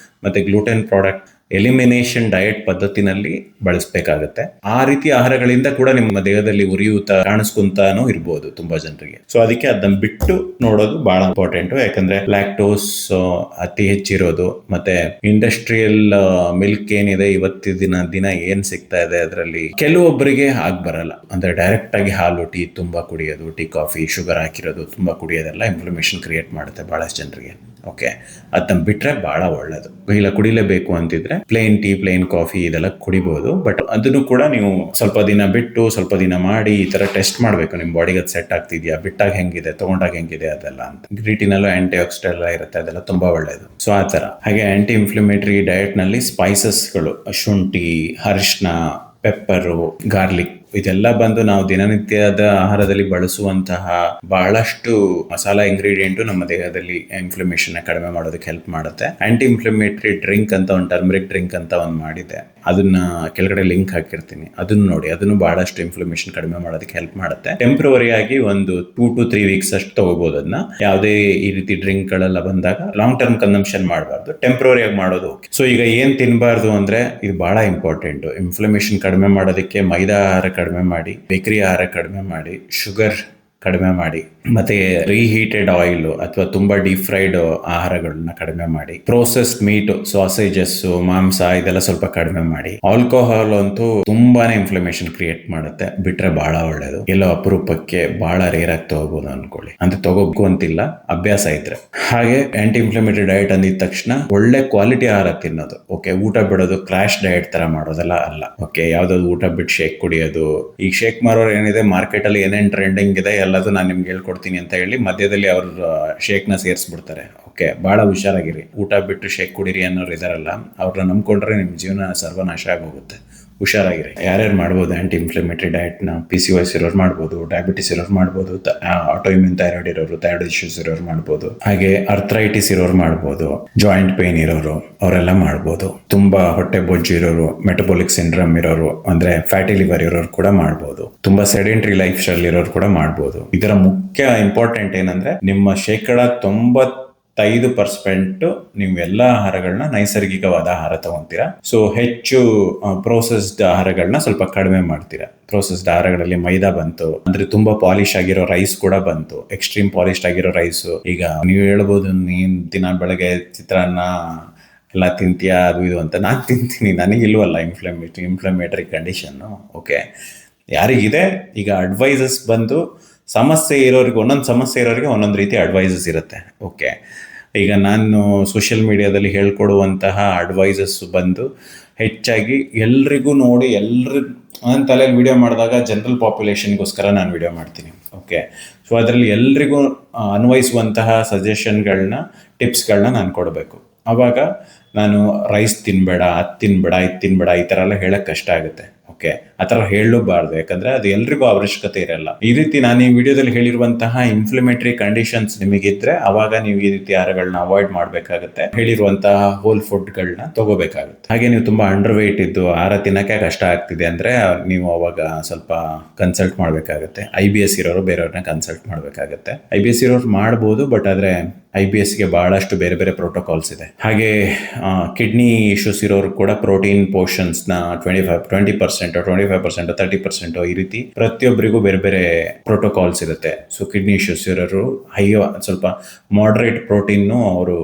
Speaker 1: ಮತ್ತು ಗ್ಲೂಟೆನ್ ಪ್ರಾಡಕ್ಟ್ ಎಲಿಮಿನೇಷನ್ ಡಯಟ್ ಪದ್ಧತಿನಲ್ಲಿ ಬಳಸಬೇಕಾಗತ್ತೆ. ಆ ರೀತಿ ಆಹಾರಗಳಿಂದ ಕೂಡ ನಿಮ್ಮ ದೇಹದಲ್ಲಿ ಉರಿಯೂತ ಕಾಣಿಸ್ಕೊಂತಾನೂ ಇರ್ಬೋದು ತುಂಬಾ ಜನರಿಗೆ. ಸೊ ಅದಕ್ಕೆ ಅದನ್ನ ಬಿಟ್ಟು ನೋಡೋದು ಬಹಳ ಇಂಪಾರ್ಟೆಂಟ್. ಯಾಕಂದ್ರೆ ಲ್ಯಾಕ್ಟೋಸ್ ಅತಿ ಹೆಚ್ಚಿರೋದು ಮತ್ತೆ ಇಂಡಸ್ಟ್ರಿಯಲ್ ಮಿಲ್ಕ್ ಏನಿದೆ ಇವತ್ತಿನ ದಿನ ಏನ್ ಸಿಗ್ತಾ ಇದೆ ಅದರಲ್ಲಿ ಕೆಲವೊಬ್ಬರಿಗೆ ಆಗ್ ಬರಲ್ಲ. ಅಂದ್ರೆ ಡೈರೆಕ್ಟ್ ಆಗಿ ಹಾಲು, ಟೀ ತುಂಬಾ ಕುಡಿಯೋದು, ಟೀ ಕಾಫಿ ಶುಗರ್ ಹಾಕಿರೋದು ತುಂಬಾ ಕುಡಿಯೋದೆಲ್ಲ ಇನ್ಫ್ಲಮೇಷನ್ ಕ್ರಿಯೇಟ್ ಮಾಡುತ್ತೆ ಬಹಳಷ್ಟು ಜನರಿಗೆ. ಓಕೆ, ಅದನ್ನ ಬಿಟ್ರೆ ಬಹಳ ಒಳ್ಳೇದು. ಇಲ್ಲ ಕುಡಿಲೇಬೇಕು ಅಂತಿದ್ರೆ ಪ್ಲೇನ್ ಟೀ, ಪ್ಲೇನ್ ಕಾಫಿ ಇದೆಲ್ಲ ಕುಡಿಬಹುದು. ಬಟ್ ಅದನ್ನು ಕೂಡ ನೀವು ಸ್ವಲ್ಪ ದಿನ ಬಿಟ್ಟು, ಸ್ವಲ್ಪ ದಿನ ಮಾಡಿ ಈ ತರ ಟೆಸ್ಟ್ ಮಾಡಬೇಕು ನಿಮ್ಮ ಬಾಡಿಗೆ ಅದು ಸೆಟ್ ಆಗ್ತಿದ್ಯಾ, ಬಿಟ್ಟಾಗ ಹೆಂಗಿದೆ, ತಗೊಂಡಾಗ ಹೆಂಗಿದೆ ಅದೆಲ್ಲ ಅಂತ. ಗ್ರೀಟಿನಲ್ಲೂ ಆಂಟಿ ಆಕ್ಸಿಡೆಂಟ್ ಎಲ್ಲ ಇರುತ್ತೆ, ಅದೆಲ್ಲ ತುಂಬಾ ಒಳ್ಳೇದು. ಸೊ ಆ ತರ. ಹಾಗೆ ಆಂಟಿ ಇನ್ಫ್ಲಮೇಟರಿ ಡಯಟ್ ನಲ್ಲಿ ಸ್ಪೈಸಸ್ಗಳು, ಶುಂಠಿ, ಅರಿಶಿನ, ಪೆಪ್ಪರು, ಗಾರ್ಲಿಕ್ ಇದೆಲ್ಲ ಬಂದು ನಾವು ದಿನನಿತ್ಯದ ಆಹಾರದಲ್ಲಿ ಬಳಸುವಂತಹ ಬಹಳಷ್ಟು ಮಸಾಲಾ ಇಂಗ್ರೀಡಿಯೆಂಟು ನಮ್ಮ ದೇಹದಲ್ಲಿ ಇನ್ಫ್ಲಮೇಷನ್ ಕಡಿಮೆ ಮಾಡೋದಕ್ಕೆ ಹೆಲ್ಪ್ ಮಾಡುತ್ತೆ. ಆಂಟಿ ಇನ್ಫ್ಲಮೇಟರಿ ಡ್ರಿಂಕ್ ಅಂತ ಒಂದು ಟರ್ಮರಿಕ್ ಡ್ರಿಂಕ್ ಅಂತ ಒಂದು ಮಾಡಿದೆ, ಅದನ್ನ ಕೆಳಗಡೆ ಲಿಂಕ್ ಹಾಕಿರ್ತೀನಿ, ಅದನ್ನ ನೋಡಿ. ಅದನ್ನು ಬಹಳಷ್ಟು ಇನ್ಫ್ಲಮೇಷನ್ ಕಡಿಮೆ ಮಾಡೋದಕ್ಕೆ ಹೆಲ್ಪ್ ಮಾಡುತ್ತೆ. ಟೆಂಪ್ರವರಿ ಆಗಿ ಒಂದು 2 to 3 ವೀಕ್ಸ್ ಅಷ್ಟು ತಗೋಬಹುದು ಅದನ್ನ. ಯಾವುದೇ ಈ ರೀತಿ ಡ್ರಿಂಕ್ ಗಳೆಲ್ಲ ಬಂದಾಗ ಲಾಂಗ್ ಟರ್ಮ್ ಕನ್ಸಂಪ್ಷನ್ ಮಾಡಬಾರ್ದು, ಟೆಂಪ್ರವರಿ ಆಗಿ ಮಾಡೋದು. ಸೊ ಈಗ ಏನ್ ತಿನ್ಬಾರ್ದು ಅಂದ್ರೆ ಇದು ಬಹಳ ಇಂಪಾರ್ಟೆಂಟ್. ಇನ್ಫ್ಲಮೇಷನ್ ಕಡಿಮೆ ಮಾಡೋದಕ್ಕೆ ಮೈದಾ ಆಹಾರ ಕಡಿಮೆ ಮಾಡಿ, ಬೇಕರಿ ಆಹಾರ ಕಡಿಮೆ ಮಾಡಿ, ಶುಗರ್ ಕಡಿಮೆ ಮಾಡಿ, ಮತ್ತೆ ರೀಹೀಟೆಡ್ ಆಯಿಲ್ ಅಥವಾ ತುಂಬಾ ಡೀಪ್ ಫ್ರೈಡ್ ಆಹಾರಗಳನ್ನ ಕಡಿಮೆ ಮಾಡಿ, ಪ್ರೋಸೆಸ್ಡ್ ಮೀಟ್, ಸಾಸೇಜಸ್, ಮಾಂಸ ಇದೆಲ್ಲ ಸ್ವಲ್ಪ ಕಡಿಮೆ ಮಾಡಿ. ಆಲ್ಕೋಹಾಲ್ ಅಂತೂ ತುಂಬಾನೇ ಇನ್ಫ್ಲಮೇಷನ್ ಕ್ರಿಯೇಟ್ ಮಾಡುತ್ತೆ, ಬಿಟ್ರೆ ಬಹಳ ಒಳ್ಳೇದು. ಎಲ್ಲೋ ಅಪರೂಪಕ್ಕೆ ಬಹಳ ರೇರ್ ಆಗಿ ತಗೋಬಹುದು ಅನ್ಕೊಳ್ಳಿ, ಅಂತ ತಗೋಬೇಕು ಅಂತಿಲ್ಲ, ಅಭ್ಯಾಸ ಇದ್ರೆ. ಹಾಗೆ ಆಂಟಿ ಇನ್ಫ್ಲಮೇಟರಿ ಡಯಟ್ ಅಂದಿದ ತಕ್ಷಣ ಒಳ್ಳೆ ಕ್ವಾಲಿಟಿ ಆಹಾರ ತಿನ್ನೋದು. ಓಕೆ, ಊಟ ಬಿಡೋದು ಕ್ರಾಶ್ ಡಯಟ್ ತರ ಮಾಡೋದೆಲ್ಲ ಅಲ್ಲ. ಓಕೆ, ಯಾವ್ದಾದ್ರು ಊಟ ಬಿಟ್ಟು ಶೇಕ್ ಕುಡಿಯೋದು. ಈಗ ಶೇಕ್ ಮಾರೋರು ಏನಿದೆ ಮಾರ್ಕೆಟ್ ಅಲ್ಲಿ ಏನೇನ್ ಟ್ರೆಂಡಿಂಗ್ ಇದೆ ಎಲ್ಲದೂ ನಾನು ನಿಮ್ಗೆ ಹೇಳ್ಕೊಡ್ತೀನಿ ಅಂತ ಹೇಳಿ ಮಧ್ಯದಲ್ಲಿ ಅವ್ರ ಶೇಕ್ನ ಸೇರಿಸ್ಬಿಡ್ತಾರೆ. ಓಕೆ, ಬಹಳ ಹುಷಾರಾಗಿರಿ. ಊಟ ಬಿಟ್ಟು ಶೇಕ್ ಕುಡೀರಿ ಅನ್ನೋರು ಇದಾರಲ್ಲ, ಅವ್ರನ್ನ ನಂಬ್ಕೊಂಡ್ರೆ ನಿಮ್ ಜೀವನ ಸರ್ವನಾಶ ಆಗೋಗುತ್ತೆ. ಹುಷಾರಾಗಿರಿ. ಯಾರ್ಯಾರು ಮಾಡ್ಬೋದು ಆಂಟಿ ಇನ್ಫ್ಲಮೇಟರಿ ಡಯಟ್ನ? PCOS ಇರೋರು ಮಾಡ್ಬೋದು, ಡಯಾಬಿಟಿಸ್ ಇರೋರು ಮಾಡ್ಬೋದು, ಆಟೋಇಮ್ಯೂನ್ ಥೈರಾಯ್ಡ್ ಇರೋರು, ಥೈರಾಯ್ಡ್ ಇಶ್ಯೂಸ್ ಇರೋರು ಮಾಡ್ಬೋದು, ಹಾಗೆ ಅರ್ಥರೈಟಿಸ್ ಇರೋರು ಮಾಡ್ಬೋದು, ಜಾಯಿಂಟ್ ಪೇನ್ ಇರೋರು ಅವರೆಲ್ಲ ಮಾಡ್ಬೋದು, ತುಂಬಾ ಹೊಟ್ಟೆ ಬೊಜ್ಜು ಇರೋರು, ಮೆಟಬಾಲಿಕ್ ಸಿಂಡ್ರಮ್ ಇರೋರು ಅಂದ್ರೆ ಫ್ಯಾಟಿ ಲಿವರ್ ಇರೋರು ಕೂಡ ಮಾಡ್ಬೋದು, ತುಂಬಾ ಸೆಡೆಂಟ್ರಿ ಲೈಫ್ ಸ್ಟೈಲ್ ಇರೋರು ಕೂಡ ಮಾಡ್ಬೋದು. ಇದರ ಮುಖ್ಯ ಇಂಪಾರ್ಟೆಂಟ್ ಏನಂದ್ರೆ ನಿಮ್ಮ 95% ನೀವು ಎಲ್ಲಾ ಆಹಾರಗಳನ್ನ ನೈಸರ್ಗಿಕವಾದ ಆಹಾರ ತಗೊಂತೀರಾ. ಸೊ ಹೆಚ್ಚು ಪ್ರೋಸೆಸ್ಡ್ ಆಹಾರಗಳನ್ನ ಸ್ವಲ್ಪ ಕಡಿಮೆ ಮಾಡ್ತೀರಾ. ಪ್ರೋಸೆಸ್ಡ್ ಆಹಾರಗಳಲ್ಲಿ ಮೈದಾ ಬಂತು, ಅಂದ್ರೆ ತುಂಬಾ ಪಾಲಿಶ್ ಆಗಿರೋ ರೈಸ್ ಕೂಡ ಬಂತು, ಎಕ್ಸ್ಟ್ರೀಮ್ ಪಾಲಿಶ್ ಆಗಿರೋ ರೈಸ್. ಈಗ ನೀವು ಹೇಳ್ಬೋದು, ನೀನ್ ದಿನ ಬೆಳಗ್ಗೆ ಚಿತ್ರಾನ್ನ ಎಲ್ಲ ತಿಂತೀಯಾ ಅದು ಇದು ಅಂತ. ನಾನು ತಿಂತೀನಿ, ನನಗಿಲ್ವಲ್ಲ ಇನ್ಫ್ಲಮೇಟರಿ ಕಂಡೀಷನ್ನು. ಓಕೆ, ಯಾರಿಗಿದೆ ಈಗ ಅಡ್ವೈಸಸ್ ಬಂದು ಸಮಸ್ಯೆ ಇರೋರಿಗೆ, ಒಂದೊಂದು ಸಮಸ್ಯೆ ಇರೋರಿಗೆ ಒಂದೊಂದು ರೀತಿ ಅಡ್ವೈಸಸ್ ಇರುತ್ತೆ. ಓಕೆ, ಈಗ ನಾನು ಸೋಷಿಯಲ್ ಮೀಡಿಯಾದಲ್ಲಿ ಹೇಳ್ಕೊಡುವಂತಹ ಅಡ್ವೈಸಸ್ ಬಂದು ಹೆಚ್ಚಾಗಿ ಎಲ್ರಿಗೂ ನೋಡಿ, ನನ್ನ ತಲೆಯಲ್ಲಿ ವಿಡಿಯೋ ಮಾಡಿದಾಗ ಜನರಲ್ ಪಾಪ್ಯುಲೇಷನ್ಗೋಸ್ಕರ ನಾನು ವಿಡಿಯೋ ಮಾಡ್ತೀನಿ. ಓಕೆ, ಸೊ ಅದರಲ್ಲಿ ಎಲ್ರಿಗೂ ಅನ್ವಯಿಸುವಂತಹ ಸಜೆಷನ್ಗಳನ್ನ, ಟಿಪ್ಸ್ಗಳನ್ನ ನಾನು ಕೊಡಬೇಕು. ಆವಾಗ ನಾನು ರೈಸ್ ತಿನ್ಬೇಡ, ಅದು ತಿನ್ಬೇಡ, ಇದು ತಿನ್ಬೇಡ ಈ ಥರ ಎಲ್ಲ ಹೇಳಕ್ಕೆ ಕಷ್ಟ ಆಗುತ್ತೆ. ಓಕೆ, ಆ ಥರ ಹೇಳಬಾರ್ದು, ಯಾಕಂದ್ರೆ ಅದು ಎಲ್ರಿಗೂ ಅವಶ್ಯಕತೆ ಇರಲ್ಲ. ಈ ರೀತಿ ನಾನು ಈ ವಿಡಿಯೋದಲ್ಲಿ ಹೇಳಿರುವಂತಹ ಇನ್ಫ್ಲಮೇಟರಿ ಕಂಡೀಷನ್ಸ್ ನಿಮಗಿದ್ರೆ ಅವಾಗ ನೀವು ಈ ರೀತಿ ಆಹಾರಗಳನ್ನ ಅವಾಯ್ಡ್ ಮಾಡಬೇಕಾಗುತ್ತೆ, ಹೇಳಿರುವಂತಹ ಹೋಲ್ ಫುಡ್ಗಳನ್ನ ತಗೋಬೇಕಾಗುತ್ತೆ. ಹಾಗೆ ನೀವು ತುಂಬಾ ಅಂಡರ್ ವೇಟ್ ಇದ್ದು ಆಹಾರ ತಿನ್ನಕ್ಕೆ ಕಷ್ಟ ಆಗ್ತಿದೆ ಅಂದ್ರೆ ನೀವು ಅವಾಗ ಸ್ವಲ್ಪ ಕನ್ಸಲ್ಟ್ ಮಾಡಬೇಕಾಗುತ್ತೆ. IBS ಇರೋರು ಬೇರೆಯವ್ರನ್ನ ಕನ್ಸಲ್ಟ್ ಮಾಡಬೇಕಾಗುತ್ತೆ. IBS ಇರೋರು ಮಾಡ್ಬೋದು, ಬಟ್ ಆದ್ರೆ IBSಗೆ ಬಹಳಷ್ಟು ಬೇರೆ ಬೇರೆ ಪ್ರೋಟೋಕಾಲ್ಸ್ ಇದೆ. ಹಾಗೆ ಕಿಡ್ನಿ ಇಶ್ಯೂಸ್ ಇರೋರು ಕೂಡ ಪ್ರೋಟೀನ್ ಪೋರ್ಷನ್ಸ್ನ 20% 25% 30% ಈ ರೀತಿ ಪ್ರತಿಯೊಬ್ಬರಿಗೂ ಬೇರೆ ಬೇರೆ ಪ್ರೋಟೋಕಾಲ್ಸ್ ಇರುತ್ತೆ. ಸೊ ಕಿಡ್ನಿ ಇಶ್ಯೂಸ್ ಇರೋರು ಸ್ವಲ್ಪ ಮಾಡ್ರೇಟ್ ಪ್ರೋಟೀನ್ ಅವರು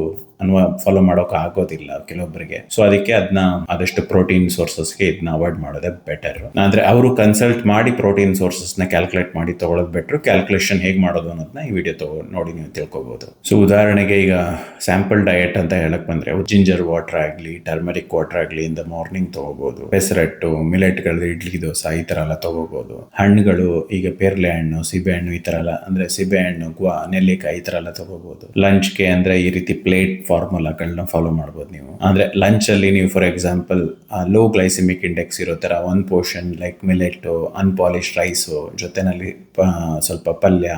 Speaker 1: ಫಾಲೋ ಮಾಡೋಕೆ ಆಗೋದಿಲ್ಲ ಕೆಲವೊಬ್ಬರಿಗೆ. ಸೊ ಅದಕ್ಕೆ ಅದನ್ನ ಆದಷ್ಟು ಪ್ರೋಟೀನ್ ಸೋರ್ಸಸ್ಗೆ ಇದನ್ನ ಅವಾಯ್ಡ್ ಮಾಡೋದೇ ಬೆಟರ್. ಅಂದ್ರೆ ಅವರು ಕನ್ಸಲ್ಟ್ ಮಾಡಿ ಪ್ರೋಟೀನ್ ಸೋರ್ಸಸ್ನ ಕ್ಯಾಲ್ಕುಲೇಟ್ ಮಾಡಿ ತಗೊಳ್ಳೋದು ಬೆಟರ್. ಕ್ಯಾಲ್ಕುಲೇಷನ್ ಹೇಗೆ ಮಾಡೋದು ಅನ್ನೋದನ್ನ ಈ ವಿಡಿಯೋ ನೋಡಿ ನೀವು ತಿಳ್ಕೊಬಹುದು. ಸೊ ಉದಾಹರಣೆಗೆ ಈಗ ಸ್ಯಾಂಪಲ್ ಡಯಟ್ ಅಂತ ಹೇಳಕ್ ಬಂದ್ರೆ ಜಿಂಜರ್ ವಾಟರ್ ಆಗಲಿ, ಟರ್ಮರಿಕ್ ವಾಟರ್ ಆಗಲಿ ಇನ್ ದ ಮಾರ್ನಿಂಗ್ ತಗೋಬಹುದು. ಪೆಸರಟ್ಟು, ಮಿಲೆಟ್ಗಳು, ಇಡ್ಲಿ ದೋಸೆ ಈ ತರ ಎಲ್ಲ ತಗೋಬಹುದು. ಹಣ್ಣುಗಳು ಈಗ ಪೇರ್ಲೆ ಹಣ್ಣು, ಸೀಬೆ ಹಣ್ಣು ಈ ತರ ಎಲ್ಲ, ಅಂದ್ರೆ ಸೀಬೆ ಹಣ್ಣು, ನೆಲ್ಲಿಕಾಯಿ ಈ ತರ ಎಲ್ಲ ತಗೋಬಹುದು. ಲಂಚ್ಗೆ ಅಂದ್ರೆ ಈ ರೀತಿ ಪ್ಲೇಟ್ ಫಾರ್ಮುಲಾಗಳನ್ನ ಫಾಲೋ ಮಾಡ್ಬೋದು ನೀವು. ಅಂದ್ರೆ ಲಂಚ್ ಅಲ್ಲಿ ನೀವು for example low glycaemic index ಇರೋ ತರ ಒಂದು portion like millet, unpolished rice, ಜೊತೆನಲ್ಲಿ ಸ್ವಲ್ಪ ಪಲ್ಯ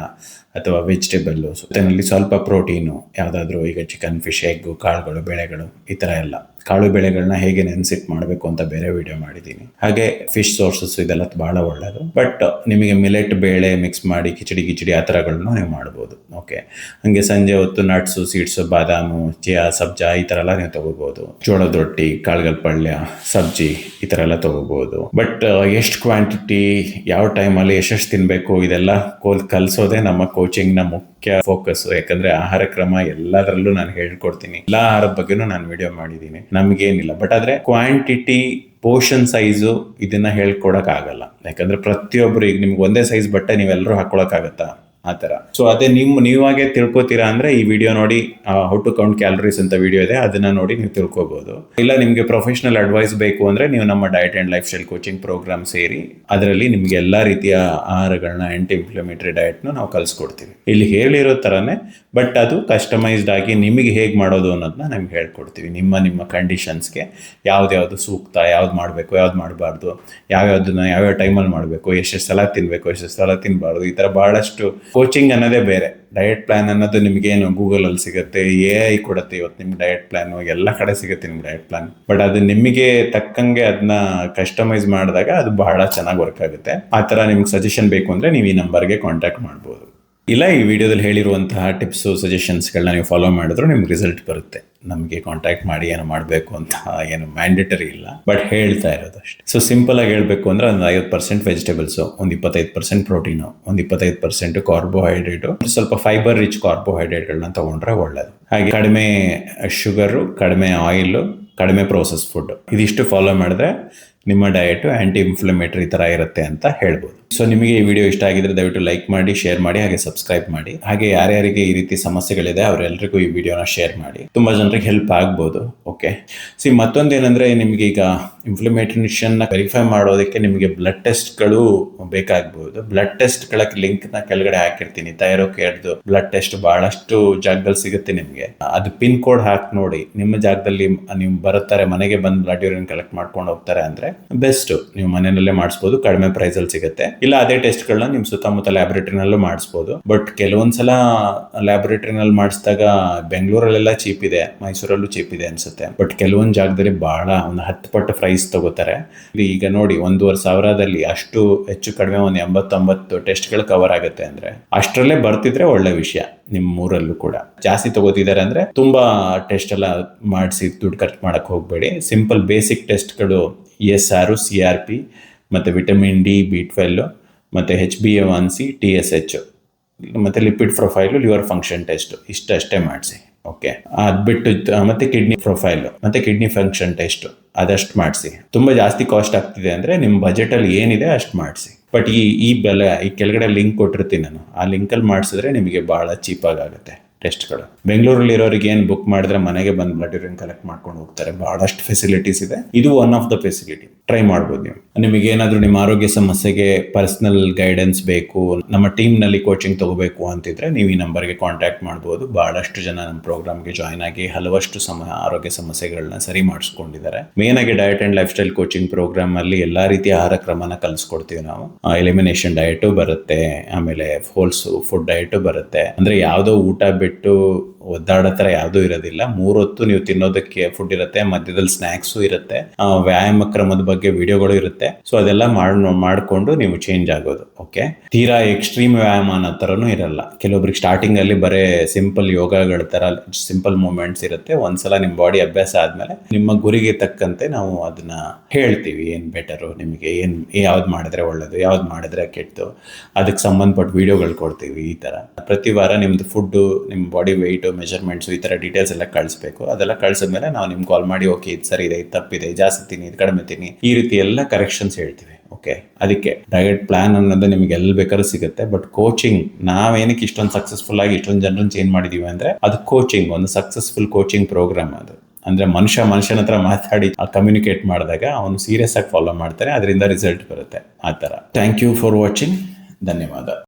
Speaker 1: ಅಥವಾ ವೆಜಿಟೇಬಲ್, ಜೊತೆನಲ್ಲಿ ಸ್ವಲ್ಪ ಪ್ರೋಟೀನು ಯಾವುದಾದ್ರೂ, ಈಗ ಚಿಕನ್, ಫಿಶ್, ಎಗ್, ಕಾಳುಗಳು, ಬೇಳೆಗಳು ಈ ತರ ಎಲ್ಲ. ಕಾಳು ಬೆಳೆಗಳನ್ನ ಹೇಗೆ ನೆನ್ಸಿಟ್ ಮಾಡಬೇಕು ಅಂತ ಬೇರೆ ವಿಡಿಯೋ ಮಾಡಿದ್ದೀನಿ. ಹಾಗೆ ಫಿಶ್ ಸೋರ್ಸಸ್ ಇದೆಲ್ಲ ಬಹಳ ಒಳ್ಳೆಯದು. ಬಟ್ ನಿಮಗೆ ಮಿಲೆಟ್ ಬೇಳೆ ಮಿಕ್ಸ್ ಮಾಡಿ ಕಿಚಡಿ ಆ ಥರಗಳನ್ನ ನೀವು ಮಾಡ್ಬೋದು. ಓಕೆ, ಹಂಗೆ ಸಂಜೆ ಹೊತ್ತು ನಟ್ಸು, ಸೀಡ್ಸು, ಬಾದಾಮು, ಚಿಯಾ, ಸಬ್ಜಾ ಈ ಥರ ಎಲ್ಲ ನೀವು ತಗೋಬಹುದು. ಜೋಳದ ರೊಟ್ಟಿ, ಕಾಳುಗಳ ಪಲ್ಯ, ಸಬ್ಜಿ ಈ ಥರ ಎಲ್ಲ ತಗೋಬಹುದು. ಬಟ್ ಎಷ್ಟು ಕ್ವಾಂಟಿಟಿ, ಯಾವ ಟೈಮಲ್ಲಿ ಎಷ್ಟೆಷ್ಟು ತಿನ್ನಬೇಕು ಇದೆಲ್ಲ ಕಲಿಸೋದೇ ನಮ್ಮ ಕೋಚಿಂಗ್ನ ಮುಖ್ಯ ಫೋಕಸ್. ಯಾಕಂದ್ರೆ ಆಹಾರ ಕ್ರಮ ಎಲ್ಲದರಲ್ಲೂ ನಾನು ಹೇಳ್ಕೊಡ್ತೀನಿ. ಎಲ್ಲ ಆಹಾರದ ಬಗ್ಗೆನೂ ನಾನು ವಿಡಿಯೋ ಮಾಡಿದ್ದೀನಿ, ನಮಗೇನಿಲ್ಲ. ಬಟ್ ಆದ್ರೆ ಕ್ವಾಂಟಿಟಿ, ಪೋರ್ಷನ್ ಸೈಜು ಇದನ್ನ ಹೇಳ್ಕೊಡಕ್ ಆಗಲ್ಲ. ಯಾಕಂದ್ರೆ ಪ್ರತಿಯೊಬ್ರು, ಈಗ ನಿಮ್ಗೆ ಒಂದೇ ಸೈಜ್ ಬಟ್ಟೆ ನೀವೆಲ್ಲರೂ ಹಾಕೊಳಕ್ ಆಗತ್ತಾ ಆ ಥರ. ಸೊ ಅದೇ ನೀವಾಗೆ ತಿಳ್ಕೊತೀರಾ ಅಂದ್ರೆ ಈ ವಿಡಿಯೋ ನೋಡಿ, ಹೌ ಟು ಕೌಂಟ್ ಕ್ಯಾಲರೀಸ್ ಅಂತ ವಿಡಿಯೋ ಇದೆ, ಅದನ್ನ ನೋಡಿ ನೀವು ತಿಳ್ಕೊಬಹುದು. ಇಲ್ಲ ನಿಮ್ಗೆ ಪ್ರೊಫೆಷನಲ್ ಅಡ್ವೈಸ್ ಬೇಕು ಅಂದ್ರೆ ನೀವು ನಮ್ಮ diet and lifestyle coaching programme ಸೇರಿ, ಅದರಲ್ಲಿ ನಿಮ್ಗೆ ಎಲ್ಲಾ ರೀತಿಯ ಆಹಾರಗಳನ್ನ, ಆಂಟಿ ಇನ್ಫ್ಲಮೇಟರಿ ಡಯಟ್ನ ನಾವು ಕಲಿಸ್ಕೊಡ್ತೀವಿ. ಇಲ್ಲಿ ಹೇಳಿರೋ ಥರನೇ, ಬಟ್ ಅದು ಕಸ್ಟಮೈಸ್ಡ್ ಆಗಿ ನಿಮಗೆ ಹೇಗೆ ಮಾಡೋದು ಅನ್ನೋದನ್ನ ನಮ್ಗೆ ಹೇಳ್ಕೊಡ್ತೀವಿ. ನಿಮ್ಮ ಕಂಡೀಷನ್ಸ್ಗೆ ಯಾವ್ದು ಸೂಕ್ತ, ಯಾವ್ದು ಮಾಡಬೇಕು, ಯಾವ್ದು ಮಾಡಬಾರ್ದು, ಯಾವ್ಯಾವ್ದನ್ನ ಯಾವ್ಯಾವ ಟೈಮಲ್ಲಿ ಮಾಡಬೇಕು, ಎಷ್ಟು ಸಲ ತಿನ್ನಬೇಕು, ಎಷ್ಟು ಸಲ ತಿನ್ನಬಾರ್ದು, ಈ ಥರ ಭಾಳಷ್ಟು. ಕೋಚಿಂಗ್ ಅನ್ನೋದೇ ಬೇರೆ, ಡಯಟ್ ಪ್ಲಾನ್ ಅನ್ನೋದು ನಿಮಗೇನು ಗೂಗಲಲ್ಲಿ ಸಿಗುತ್ತೆ, AI ಕೊಡುತ್ತೆ. ಇವತ್ತು ನಿಮ್ಗೆ ಡಯಟ್ ಪ್ಲಾನ್ ಎಲ್ಲ ಕಡೆ ಸಿಗುತ್ತೆ ನಿಮ್ಗೆ ಡಯಟ್ ಪ್ಲಾನ್. ಬಟ್ ಅದು ನಿಮಗೆ ತಕ್ಕಂಗೆ ಅದನ್ನ ಕಸ್ಟಮೈಸ್ ಮಾಡಿದಾಗ ಅದು ಬಹಳ ಚೆನ್ನಾಗಿ ವರ್ಕ್ ಆಗುತ್ತೆ. ಆ ಥರ ನಿಮ್ಗೆ ಸಜೆಷನ್ ಬೇಕು ಅಂದರೆ ನೀವು ಈ ನಂಬರ್ಗೆ ಕಾಂಟ್ಯಾಕ್ಟ್ ಮಾಡ್ಬೋದು. ಇಲ್ಲ ಈ ವಿಡಿಯೋದಲ್ಲಿ ಹೇಳಿರುವಂತಹ ಟಿಪ್ಸು, ಸಜೆಷನ್ಸ್ಗಳನ್ನ ನೀವು ಫಾಲೋ ಮಾಡಿದ್ರು ನಿಮ್ಗೆ ರಿಸಲ್ಟ್ ಬರುತ್ತೆ. ನಮಗೆ ಕಾಂಟ್ಯಾಕ್ಟ್ ಮಾಡಿ ಏನು ಮಾಡಬೇಕು ಅಂತ ಏನು ಮ್ಯಾಂಡೇಟರಿ ಇಲ್ಲ, ಬಟ್ ಹೇಳ್ತಾ ಇರೋದು ಅಷ್ಟೇ. ಸೊ ಸಿಂಪಲ್ ಆಗಿ ಹೇಳಬೇಕು ಅಂದ್ರೆ ಒಂದು 50% ವೆಜಿಟೇಬಲ್ಸು, ಒಂದು 25% ಪ್ರೋಟೀನು, ಒಂದು 25% ಕಾರ್ಬೋಹೈಡ್ರೇಟು, ಸ್ವಲ್ಪ ಫೈಬರ್ ರಿಚ್ ಕಾರ್ಬೋಹೈಡ್ರೇಟ್ಗಳನ್ನ ತಗೊಂಡ್ರೆ ಒಳ್ಳೇದು. ಹಾಗೆ ಕಡಿಮೆ ಶುಗರು, ಕಡಿಮೆ ಆಯಿಲು, ಕಡಿಮೆ ಪ್ರೋಸೆಸ್ ಫುಡ್, ಇದಿಷ್ಟು ಫಾಲೋ ಮಾಡಿದ್ರೆ ನಿಮ್ಮ ಡಯಟ್ ಆಂಟಿ ಇನ್ಫ್ಲಮೇಟರಿ ತರ ಇರುತ್ತೆ ಅಂತ ಹೇಳ್ಬೋದು. ಸೊ ನಿಮಗೆ ಈ ವಿಡಿಯೋ ಇಷ್ಟ ಆಗಿದ್ರೆ ದಯವಿಟ್ಟು ಲೈಕ್ ಮಾಡಿ, ಶೇರ್ ಮಾಡಿ, ಹಾಗೆ ಸಬ್ಸ್ಕ್ರೈಬ್ ಮಾಡಿ. ಹಾಗೆ ಯಾರ್ಯಾರಿಗೆ ಈ ರೀತಿ ಸಮಸ್ಯೆಗಳಿದೆ ಅವರೆಲ್ಲರಿಗೂ ಈ ವಿಡಿಯೋನ ಶೇರ್ ಮಾಡಿ, ತುಂಬಾ ಜನರಿಗೆ ಹೆಲ್ಪ್ ಆಗ್ಬೋದು. ಓಕೆ, ಮತ್ತೊಂದೇನಂದ್ರೆ ನಿಮ್ಗೆ ಈಗ ಇನ್ಫ್ಲಮೇಷನ್ ವೆರಿಫೈ ಮಾಡೋದಕ್ಕೆ ನಿಮಗೆ ಬ್ಲಡ್ ಟೆಸ್ಟ್ಗಳು ಬೇಕಾಗಬಹುದು. ಬ್ಲಡ್ ಟೆಸ್ಟ್ಗಳ ಲಿಂಕ್ನ ಕೆಳಗಡೆ ಹಾಕಿರ್ತೀನಿ. ಥೈರೋಕೇರ್ದು ಬ್ಲಡ್ ಟೆಸ್ಟ್ ಬಹಳಷ್ಟು ಜಾಗದಲ್ಲಿ ಸಿಗುತ್ತೆ ನಿಮಗೆ. ಅದು ಪಿನ್ ಕೋಡ್ ಹಾಕಿ ನೋಡಿ, ನಿಮ್ಮ ಜಾಗದಲ್ಲಿ ನೀವು ಬರುತ್ತಾರೆ, ಮನೆಗೆ ಬಂದು ಬ್ಲಡ್ ಯೂರಿನ್ ಕಲೆಕ್ಟ್ ಮಾಡ್ಕೊಂಡು ಹೋಗ್ತಾರೆ ಅಂದ್ರೆ ಬೆಸ್ಟ್. ನೀವು ಮನೆಯಲ್ಲೇ ಮಾಡಿಸ್ಬೋದು, ಕಡಿಮೆ ಪ್ರೈಸ್ ಅಲ್ಲಿ ಸಿಗುತ್ತೆ. ಇಲ್ಲ ಅದೇ ಟೆಸ್ಟ್ಗಳನ್ನ ನಿಮ್ ಸುತ್ತಮುತ್ತ ಲ್ಯಾಬೊರೇಟರಿನಲ್ಲೂ ಮಾಡಿಸ್ಬೋದು. ಬಟ್ ಕೆಲವೊಂದ್ಸಲ ಲ್ಯಾಬೊರೇಟರಿನಲ್ಲಿ ಮಾಡಿಸಿದಾಗ ಬೆಂಗಳೂರಲ್ಲೆಲ್ಲ ಚೀಪ್ ಇದೆ, ಮೈಸೂರಲ್ಲೂ ಚೀಪ್ ಇದೆ ಅನ್ಸುತ್ತೆ. ಬಟ್ ಕೆಲವೊಂದು ಜಾಗದಲ್ಲಿ ಬಹಳ ಒಂದು 10 ಪಟ್ಟು ಪ್ರೈಸ್ ತಗೋತಾರೆ. ಈಗ ನೋಡಿ 1,500 ಅಷ್ಟು ಹೆಚ್ಚು ಕಡಿಮೆ ಒಂದು 80-90 ಟೆಸ್ಟ್ಗಳು ಕವರ್ ಆಗುತ್ತೆ. ಅಂದ್ರೆ ಅಷ್ಟರಲ್ಲೇ ಬರ್ತಿದ್ರೆ ಒಳ್ಳೆ ವಿಷಯ. ನಿಮ್ಮ ಊರಲ್ಲೂ ಕೂಡ ಜಾಸ್ತಿ ತಗೋತಿದ್ದಾರೆ ಅಂದ್ರೆ ತುಂಬಾ ಟೆಸ್ಟ್ ಎಲ್ಲ ಮಾಡಿಸಿ ದುಡ್ಡು ಖರ್ಚು ಮಾಡಕ್ ಹೋಗ್ಬೇಡಿ. ಸಿಂಪಲ್ ಬೇಸಿಕ್ ಟೆಸ್ಟ್ಗಳು ESR, CRP, ಮತ್ತೆ ವಿಟಮಿನ್ D, B12, ಮತ್ತೆ HbA1c, TSH, ಮತ್ತೆ lipid profile, liver function test, ಇಷ್ಟೇ ಮಾಡಿಸಿ. ಓಕೆ, ಅದ್ ಬಿಟ್ಟು ಮತ್ತೆ ಕಿಡ್ನಿ ಪ್ರೊಫೈಲ್ ಮತ್ತೆ ಕಿಡ್ನಿ ಫಂಕ್ಷನ್ ಟೆಸ್ಟ್ ಅದಷ್ಟು ಮಾಡಿಸಿ. ತುಂಬಾ ಜಾಸ್ತಿ ಕಾಸ್ಟ್ ಆಗ್ತಿದೆ ಅಂದ್ರೆ ನಿಮ್ಮ ಬಜೆಟ್ ಅಲ್ಲಿ ಏನಿದೆ ಅಷ್ಟು ಮಾಡಿಸಿ. ಬಟ್ ಈ ಬೆಲೆ ಈ ಕೆಳಗಡೆ ಲಿಂಕ್ ಕೊಟ್ಟಿರ್ತೀನಿ ನಾನು, ಆ ಲಿಂಕಲ್ಲಿ ಮಾಡಿಸಿದ್ರೆ ನಿಮಗೆ ಬಹಳ ಚೀಪಾಗಿ ಆಗುತ್ತೆ ಟೆಸ್ಟ್ಗಳು. ಬೆಂಗಳೂರಲ್ಲಿ ಇರೋರಿಗೆ ಏನು ಬುಕ್ ಮಾಡಿದ್ರೆ ಮನೆಗೆ ಬಂದು ಬ್ಲಡ್ ಯೂರಿನ್ ಕಲೆಕ್ಟ್ ಮಾಡ್ಕೊಂಡು ಹೋಗ್ತಾರೆ. ಬಹಳಷ್ಟು ಫೆಸಿಲಿಟೀಸ್ ಇದೆ, ಇದು one of the facility. Try ಮಾಡ್ಬೋದು ನೀವು. ನಿಮಗೆ ಏನಾದರೂ ನಿಮ್ಮ ಆರೋಗ್ಯ ಸಮಸ್ಯೆಗೆ ಪರ್ಸನಲ್ ಗೈಡೆನ್ಸ್ ಬೇಕು, ನಮ್ಮ ಟೀಮ್ ನಲ್ಲಿ ಕೋಚಿಂಗ್ ತಗೋಬೇಕು ಅಂತಿದ್ರೆ ನೀವು ಈ ನಂಬರ್ಗೆ ಕಾಂಟ್ಯಾಕ್ಟ್ ಮಾಡ್ಬೋದು. ಬಹಳಷ್ಟು ಜನ ನಮ್ಮ ಪ್ರೋಗ್ರಾಮ್ಗೆ ಜಾಯ್ನ್ ಆಗಿ ಹಲವಷ್ಟು ಆರೋಗ್ಯ ಸಮಸ್ಯೆಗಳನ್ನ ಸರಿ ಮಾಡಿಸ್ಕೊಂಡಿದ್ದಾರೆ. ಮೇನ್ ಆಗಿ diet and lifestyle coaching programme ಅಲ್ಲಿ ಎಲ್ಲಾ ರೀತಿಯ ಆಹಾರ ಕ್ರಮನ ಕಲಿಸ್ಕೊಡ್ತೀವಿ ನಾವು. ಎಲಿಮಿನೇಷನ್ ಡಯಟ್ ಬರುತ್ತೆ, ಆಮೇಲೆ ಹೋಲ್ಸ್ ಫುಡ್ ಡಯಟ್ ಬರುತ್ತೆ. ಅಂದ್ರೆ ಯಾವ್ದೋ ಊಟ ಬಿಟ್ಟು ಒದ್ದಾಡೋ ಥರ ಯಾವುದೂ ಇರೋದಿಲ್ಲ. 3 ಹೊತ್ತು ನೀವು ತಿನ್ನೋದಕ್ಕೆ ಫುಡ್ ಇರುತ್ತೆ, ಮಧ್ಯದಲ್ಲಿ ಸ್ನ್ಯಾಕ್ಸು ಇರುತ್ತೆ, ವ್ಯಾಯಾಮ ಕ್ರಮದ ಬಗ್ಗೆ ವಿಡಿಯೋಗಳು ಇರುತ್ತೆ. ಸೊ ಅದೆಲ್ಲ ಮಾಡ್ಕೊಂಡು ನೀವು ಚೇಂಜ್ ಆಗೋದು. ಓಕೆ, ತೀರಾ ಎಕ್ಸ್ಟ್ರೀಮ್ ವ್ಯಾಯಾಮ ಅನ್ನೋ ಥರನೂ ಇರಲ್ಲ. ಕೆಲವೊಬ್ರಿಗೆ ಸ್ಟಾರ್ಟಿಂಗ್ ಅಲ್ಲಿ ಬರೇ ಸಿಂಪಲ್ ಯೋಗಗಳ ತರ ಸಿಂಪಲ್ ಮೂವ್ಮೆಂಟ್ಸ್ ಇರುತ್ತೆ. ಒಂದ್ಸಲ ನಿಮ್ಮ ಬಾಡಿ ಅಭ್ಯಾಸ ಆದ್ಮೇಲೆ ನಿಮ್ಮ ಗುರಿಗೆ ತಕ್ಕಂತೆ ನಾವು ಅದನ್ನ ಹೇಳ್ತೀವಿ. ಏನ್ ಬೆಟರು, ನಿಮಗೆ ಯಾವ್ದು ಮಾಡಿದ್ರೆ ಒಳ್ಳೇದು, ಯಾವ್ದು ಮಾಡಿದ್ರೆ ಕೆಟ್ಟು, ಅದಕ್ಕೆ ಸಂಬಂಧಪಟ್ಟ ವಿಡಿಯೋಗಳು ಕೊಡ್ತೀವಿ. ಈ ತರ ಪ್ರತಿ ವಾರ ನಿಮ್ದು ಫುಡ್, ನಿಮ್ಮ ಬಾಡಿ ವೆಯ್ಟ್, ಮೆಜರ್ಮೆಂಟ್ಸು ಈ ಥರ ಡೀಟೇಲ್ಸ್ ಎಲ್ಲ ಕಳಿಸ್ಬೇಕು. ಅದೆಲ್ಲ ಕಳಿಸಿದ್ಮೇಲೆ ನಾವು ನಿಮ್ಗೆ ಕಾಲ್ ಮಾಡಿ ಓಕೆ ಇದು ಸರಿ ಇದೆ, ಇದು ತಪ್ಪಿದೆ, ಜಾಸ್ತಿ ತಿನ್ನಿ, ಇದು ಕಡಿಮೆ ತಿನ್ನಿ, ಈ ರೀತಿ ಎಲ್ಲ ಕರೆಕ್ಷನ್ಸ್ ಹೇಳ್ತೀವಿ. ಓಕೆ, ಅದಕ್ಕೆ ಡಯಟ್ ಪ್ಲಾನ್ ಅನ್ನೋದು ನಿಮ್ಗೆ ಎಲ್ಲಿ ಬೇಕಾದ್ರೂ ಸಿಗುತ್ತೆ. ಬಟ್ ಕೋಚಿಂಗ್ ನಾವೇನಕ್ಕೆ ಇಷ್ಟೊಂದು ಸಕ್ಸಸ್ಫುಲ್ ಆಗಿ ಇಷ್ಟೊಂದು ಜನರನ್ನು ಚೇಂಜ್ ಮಾಡಿದೀವಿ ಅಂದ್ರೆ ಅದು ಕೋಚಿಂಗ್, ಒಂದು ಸಕ್ಸಸ್ಫುಲ್ ಕೋಚಿಂಗ್ ಪ್ರೋಗ್ರಾಮ್ ಅದು. ಅಂದ್ರೆ ಮನುಷ್ಯನ ಹತ್ರ ಮಾತಾಡಿ ಕಮ್ಯುನಿಕೇಟ್ ಮಾಡಿದಾಗ ಅವನು ಸೀರಿಯಸ್ ಆಗಿ ಫಾಲೋ ಮಾಡ್ತಾನೆ, ಅದರಿಂದ ರಿಸಲ್ಟ್ ಬರುತ್ತೆ. ಆ ಥರ. Thank you for watching. ಧನ್ಯವಾದ.